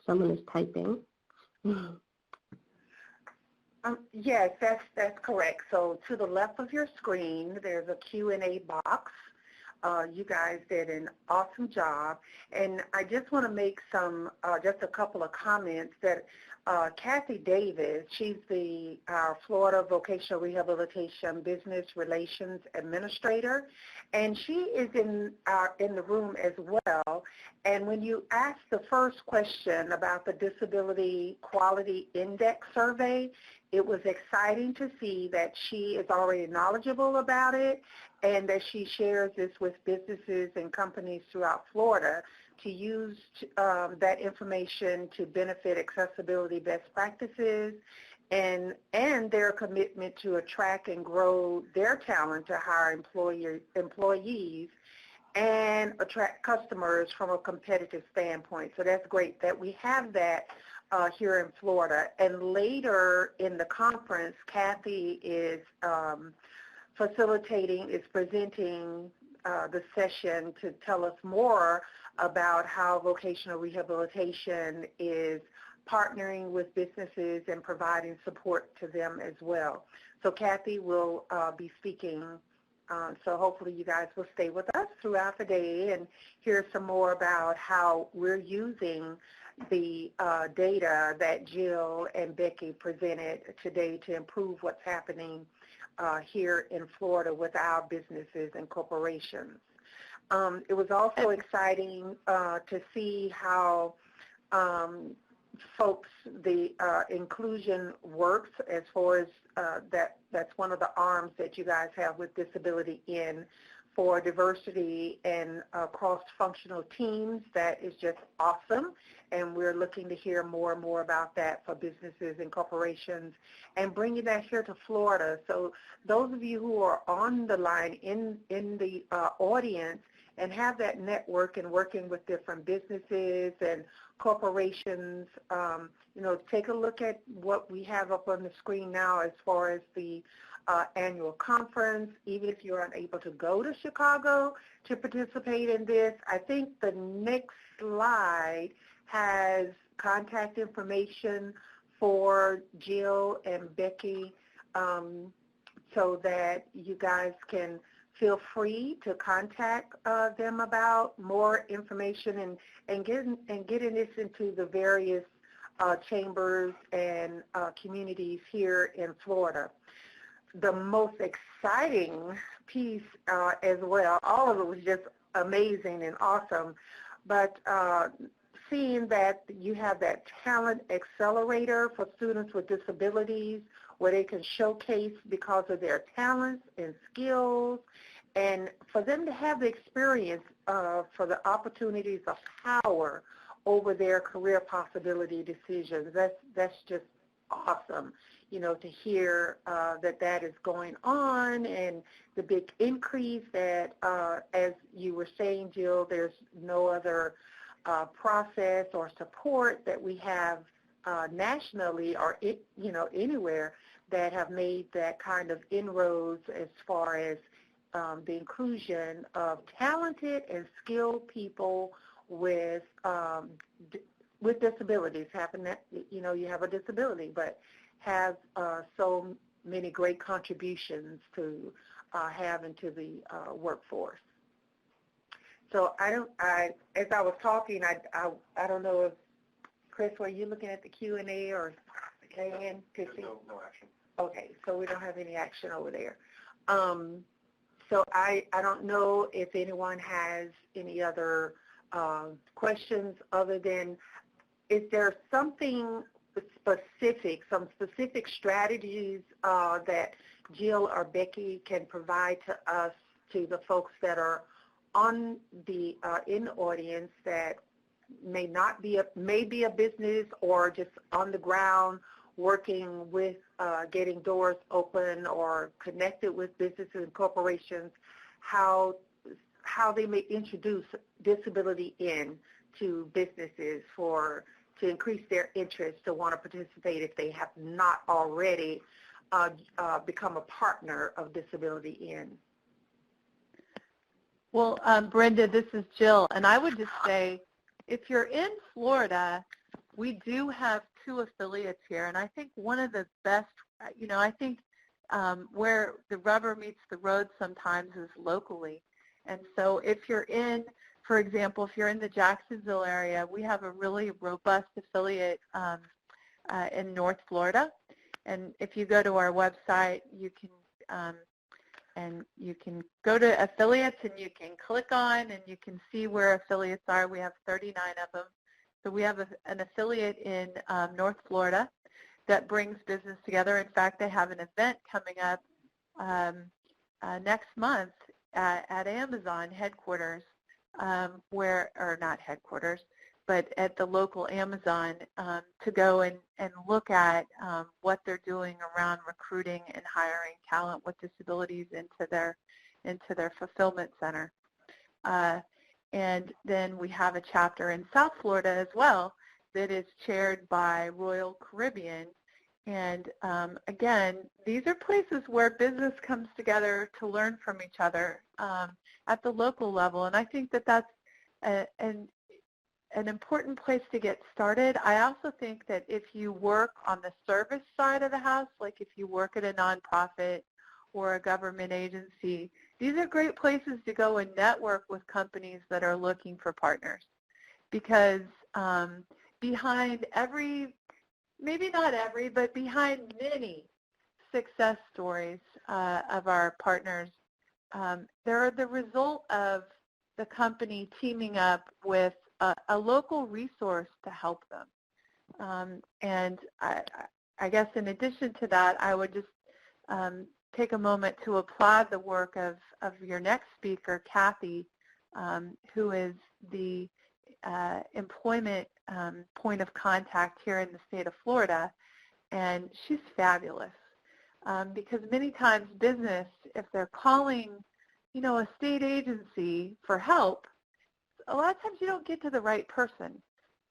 Someone is typing. Yes, that's correct. So to the left of your screen, there's a Q&A box. You guys did an awesome job. And I just want to make just a couple of comments that Kathy Davis, she's our Florida Vocational Rehabilitation Business Relations Administrator, and she is in the room as well. And when you asked the first question about the Disability Quality Index Survey, it was exciting to see that she is already knowledgeable about it and that she shares this with businesses and companies throughout Florida to use that information to benefit accessibility best practices and their commitment to attract and grow their talent to hire employees and attract customers from a competitive standpoint. So that's great that we have that here in Florida. And later in the conference, Kathy is presenting the session to tell us more about how vocational rehabilitation is partnering with businesses and providing support to them as well. So Kathy will be speaking, so hopefully you guys will stay with us throughout the day and hear some more about how we're using the data that Jill and Becky presented today to improve what's happening here in Florida with our businesses and corporations. It was also exciting to see how the inclusion works as far as that's one of the arms that you guys have with Disability In for diversity and cross-functional teams. That is just awesome, and we're looking to hear more and more about that for businesses and corporations and bringing that here to Florida. So those of you who are on the line in the audience and have that network and working with different businesses and corporations, take a look at what we have up on the screen now as far as the annual conference. Even if you're unable to go to Chicago to participate in this, I think the next slide has contact information for Jill and Becky so that you guys can feel free to contact them about more information and getting this into the various chambers and communities here in Florida. The most exciting piece as well, all of it was just amazing and awesome, but seeing that you have that talent accelerator for students with disabilities where they can showcase because of their talents and skills, and for them to have the experience for the opportunities of power over their career possibility decisions. That's just awesome, to hear that is going on, and the big increase that, as you were saying, Jill, there's no other process or support that we have nationally or anywhere that have made that kind of inroads as far as the inclusion of talented and skilled people with disabilities. You have a disability, but have so many great contributions to have into the workforce. So as I was talking, I don't know if, Chris, were you looking at the Q&A or Diane to see? No action. Okay, so we don't have any action over there. So I don't know if anyone has any other questions other than, is there something specific, some specific strategies that Jill or Becky can provide to us, to the folks that are on the in the audience that may be a business or just on the ground working with getting doors open or connected with businesses and corporations, how they may introduce disability in to businesses to increase their interest to want to participate if they have not already become a partner of Disability In. Well, Brenda, this is Jill, and I would just say, if you're in Florida, we do have 2 affiliates here, and I think one of the best, I think where the rubber meets the road sometimes is locally. And so if you're in, for example, if you're in the Jacksonville area, we have a really robust affiliate in North Florida. And if you go to our website, you can go to affiliates and you can click on and you can see where affiliates are. We have 39 of them. So we have an affiliate in North Florida that brings business together. In fact, they have an event coming up next month at Amazon headquarters, or not headquarters, but at the local Amazon to go and look at what they're doing around recruiting and hiring talent with disabilities into their fulfillment center. And then we have a chapter in South Florida as well that is chaired by Royal Caribbean. And again, these are places where business comes together to learn from each other at the local level. And I think that that's an important place to get started. I also think that if you work on the service side of the house, like if you work at a nonprofit or a government agency, these are great places to go and network with companies that are looking for partners. Because behind every, maybe not every, but behind many success stories of our partners, they're the result of the company teaming up with a local resource to help them. And I guess in addition to that, I would just take a moment to applaud the work of your next speaker, Kathy, who is the employment point of contact here in the state of Florida, and she's fabulous because many times business, if they're calling, a state agency for help, a lot of times you don't get to the right person.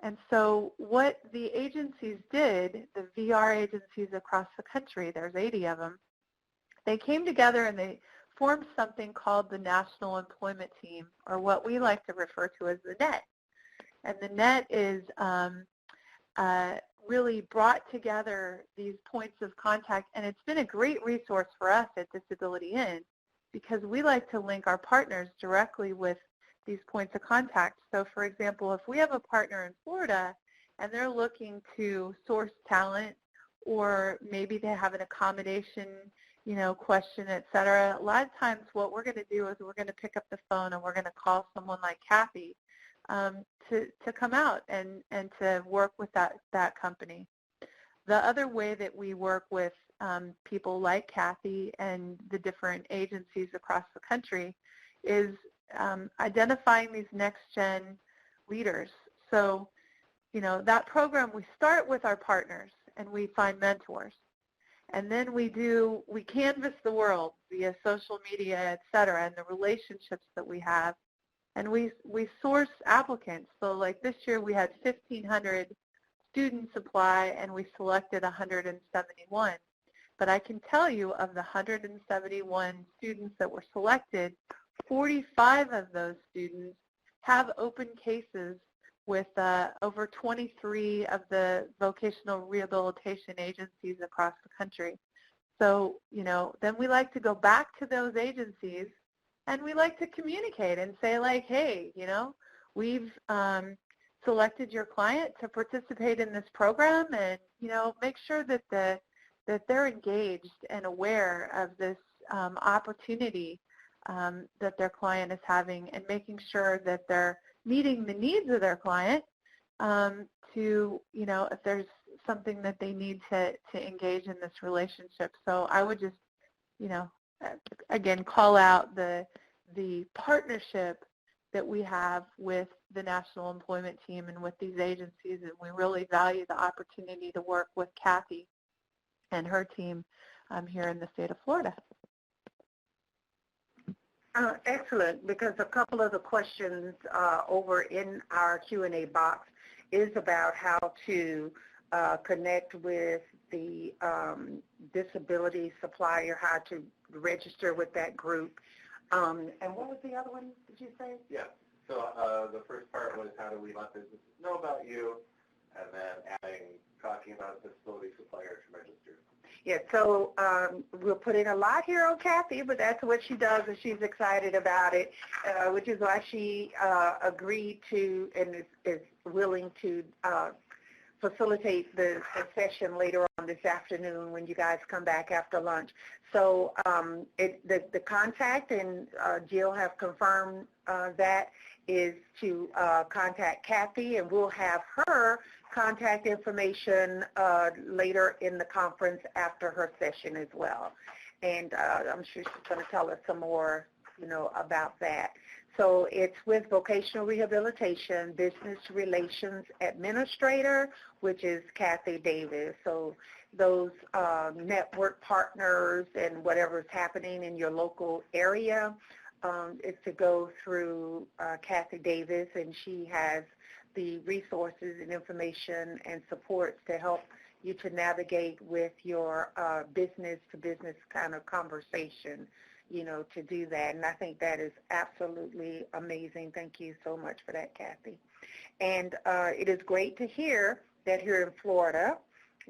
And so what the agencies did, the VR agencies across the country, there's 80 of them, they came together and they formed something called the National Employment Team, or what we like to refer to as the NET. And the NET is really brought together these points of contact, and it's been a great resource for us at Disability In because we like to link our partners directly with these points of contact. So for example, if we have a partner in Florida and they're looking to source talent, or maybe they have an accommodation question, et cetera, a lot of times what we're going to do is we're going to pick up the phone and we're going to call someone like Kathy to come out and to work with that company. The other way that we work with people like Kathy and the different agencies across the country is identifying these next-gen leaders. So, that program, we start with our partners and we find mentors. And then we canvass the world via social media, et cetera, and the relationships that we have. And we source applicants. So like this year we had 1,500 students apply and we selected 171. But I can tell you of the 171 students that were selected, 45 of those students have open cases with over 23 of the vocational rehabilitation agencies across the country. So, then we like to go back to those agencies and we like to communicate and say like, hey, we've selected your client to participate in this program, and, make sure that they're engaged and aware of this opportunity that their client is having, and making sure that they're meeting the needs of their client to, if there's something that they need to engage in this relationship. So I would just, again, call out the partnership that we have with the National Employment Team and with these agencies, and we really value the opportunity to work with Kathy and her team here in the state of Florida. Excellent, because a couple of the questions over in our Q&A box is about how to connect with the disability supplier, how to register with that group. And what was the other one, did you say? Yeah. So the first part was how do we let businesses know about you, and then talking about disability supplier to register. Yeah, so we'll put in a lot here on Kathy, but that's what she does, and she's excited about it, which is why she agreed to and is willing to facilitate the session later on this afternoon when you guys come back after lunch. So the contact, and Jill have confirmed that, is to contact Kathy, and we'll have her contact information later in the conference after her session as well. And I'm sure she's going to tell us some more, about that. So it's with Vocational Rehabilitation Business Relations Administrator, which is Kathy Davis. So those network partners and whatever's happening in your local area is to go through Kathy Davis, and she has the resources and information and supports to help you to navigate with your business-to-business kind of conversation, to do that. And I think that is absolutely amazing. Thank you so much for that, Kathy. And it is great to hear that here in Florida,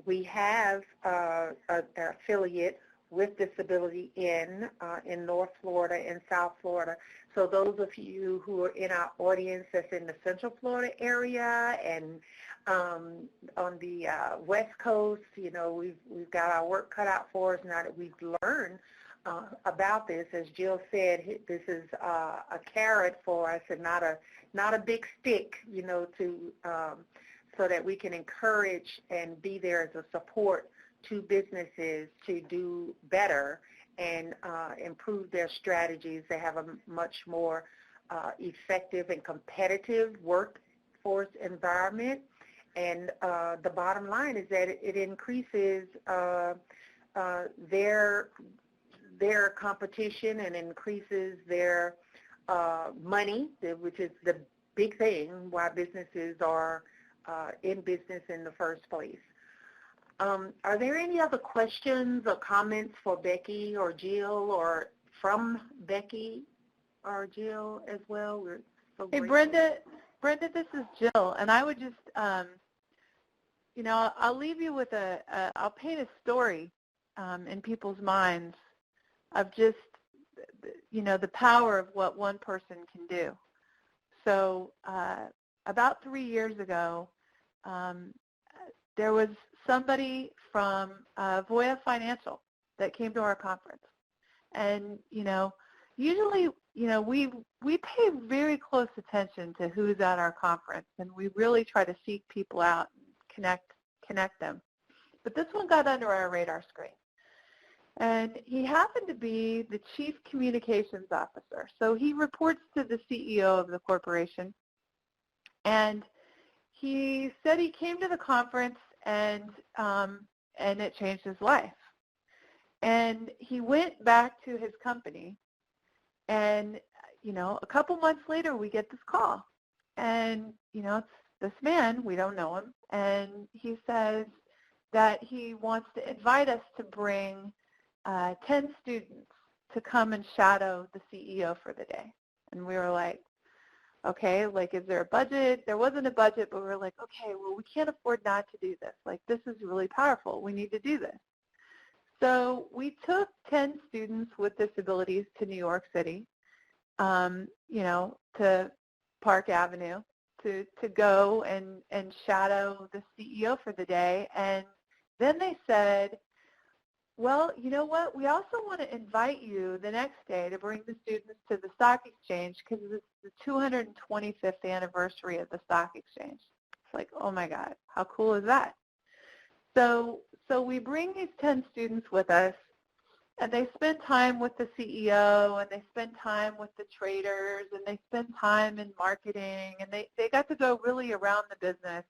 we have an affiliate with Disability in North Florida and South Florida. So those of you who are in our audience that's in the Central Florida area and on the West Coast, we've got our work cut out for us now that we've learned about this. As Jill said, this is a carrot for us and not a big stick, so that we can encourage and be there as a support to businesses to do better and improve their strategies. They have a much more effective and competitive workforce environment. And the bottom line is that it increases their competition and increases their money, which is the big thing why businesses are in business in the first place. Are there any other questions or comments for Becky or Jill, or from Becky or Jill as well? We're so Hey, grateful. Brenda, this is Jill, and I would just, I'll leave you with I'll paint a story in people's minds of just, the power of what one person can do. So about 3 years ago, there was somebody from Voya Financial that came to our conference. And, usually, we pay very close attention to who's at our conference, and we really try to seek people out and connect them. But this one got under our radar screen. And he happened to be the Chief Communications Officer. So he reports to the CEO of the corporation. And he said he came to the conference and it changed his life. And he went back to his company, and, a couple months later we get this call. And, it's this man, we don't know him, and he says that he wants to invite us to bring 10 students to come and shadow the CEO for the day. And we were like, okay, is there a budget? There wasn't a budget, but we were like, okay, well, we can't afford not to do this. This is really powerful. We need to do this. So we took 10 students with disabilities to New York City, to Park Avenue to go and shadow the CEO for the day. And then they said, well, you know what? We also want to invite you the next day to bring the students to the stock exchange because it's the 225th anniversary of the stock exchange. It's like, oh my God, how cool is that? So we bring these 10 students with us, and they spend time with the CEO, and they spend time with the traders, and they spend time in marketing, and they got to go really around the business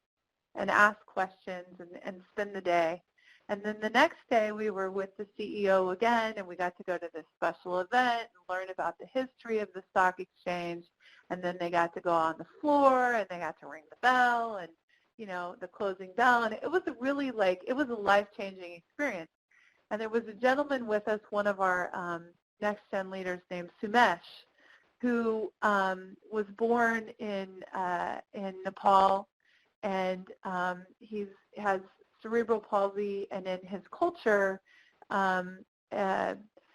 and ask questions and spend the day. And then the next day we were with the CEO again, and we got to go to this special event and learn about the history of the stock exchange. And then they got to go on the floor, and they got to ring the bell and, the closing bell. And it was really it was a life-changing experience. And there was a gentleman with us, one of our next-gen leaders named Sumesh, who was born in Nepal, and he has cerebral palsy, and in his culture,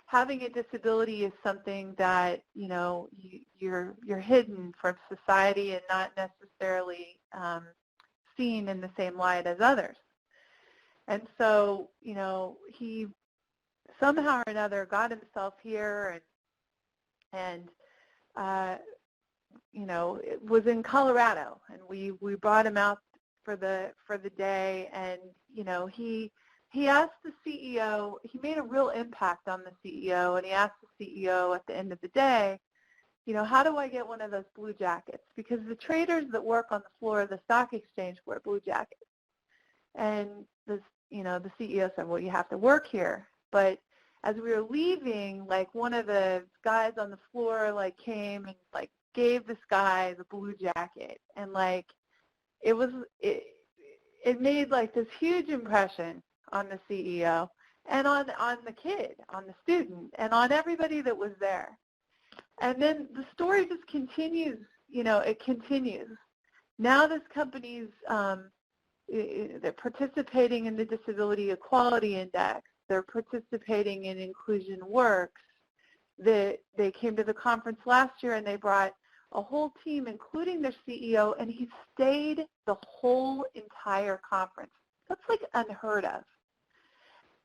having a disability is something that, you know, you're hidden from society and not necessarily seen in the same light as others. And so, you know, he somehow or another got himself here, and you know, it was in Colorado, and we brought him out for the day, and you know, he asked the CEO, he made a real impact on the CEO, and he asked the CEO at the end of the day, you know, how do I get one of those blue jackets? Because the traders that work on the floor of the stock exchange wear blue jackets. And this, you know, the CEO said, well, you have to work here. But as we were leaving, like, one of the guys on the floor, like, came and, like, gave this guy the blue jacket. And, like, it made, like, this huge impression on the CEO and on the kid, on the student, and on everybody that was there. And then the story just continues, you know, it continues. Now this company's, they're participating in the Disability Equality Index. They're participating in Inclusion Works. They came to the conference last year, and they brought a whole team, including their CEO, and he stayed the whole entire conference. That's, like, unheard of.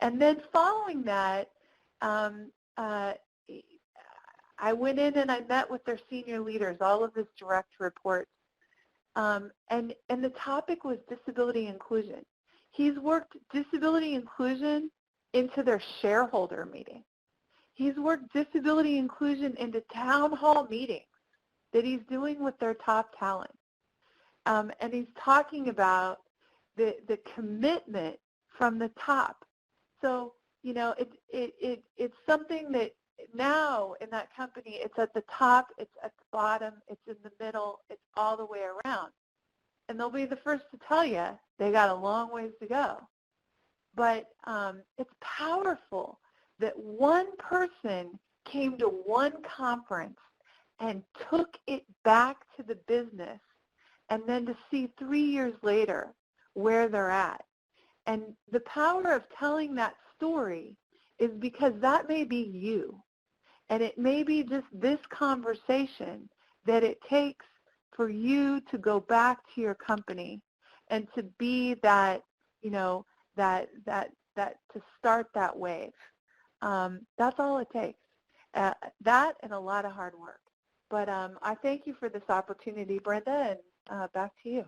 And then following that, I went in and I met with their senior leaders, all of his direct reports, and the topic was disability inclusion. He's worked disability inclusion into their shareholder meeting. He's worked disability inclusion into town hall meetings that he's doing with their top talent. And he's talking about the commitment from the top. So, you know, it's something that now in that company, it's at the top, it's at the bottom, it's in the middle, it's all the way around. And they'll be the first to tell you they got a long ways to go. But it's powerful that one person came to one conference and took it back to the business, and then to see 3 years later where they're at. And the power of telling that story is because that may be you. And it may be just this conversation that it takes for you to go back to your company and to be that, you know, that to start that wave. That's all it takes. That and a lot of hard work. But I thank you for this opportunity, Brenda, and back to you.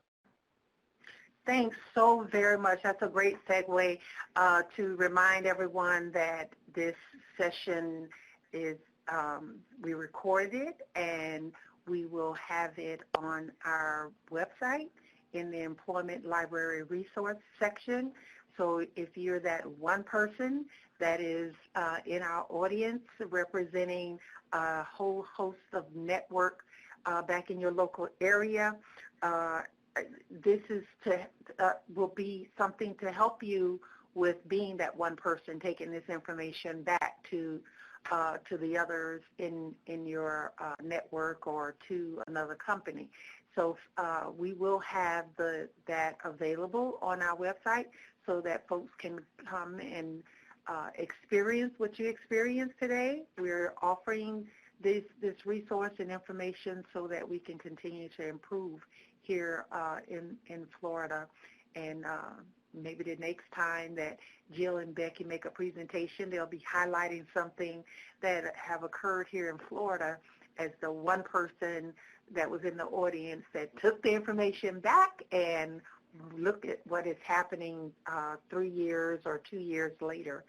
Thanks so very much. That's a great segue to remind everyone that this session is, we recorded it, and we will have it on our website in the Employment Library Resource section. So if you're that one person that is in our audience representing a whole host of network back in your local area, this is will be something to help you with being that one person, taking this information back to the others in your network or to another company. So we will have that available on our website so that folks can come and experience what you experienced today. We're offering this resource and information so that we can continue to improve here in Florida. And maybe the next time that Jill and Becky make a presentation, they'll be highlighting something that have occurred here in Florida as the one person that was in the audience that took the information back and looked at what is happening 3 years or 2 years later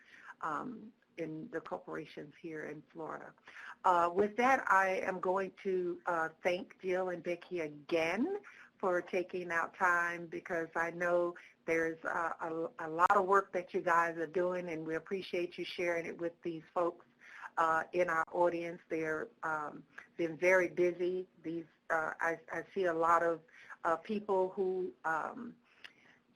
in the corporations here in Florida. With that, I am going to thank Jill and Becky again for taking out time, because I know there's a lot of work that you guys are doing, and we appreciate you sharing it with these folks in our audience. They're been very busy. I see a lot of people who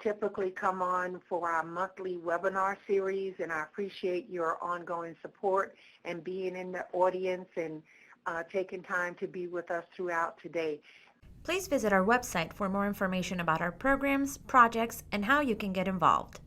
typically come on for our monthly webinar series, and I appreciate your ongoing support and being in the audience and taking time to be with us throughout today. Please visit our website for more information about our programs, projects, and how you can get involved.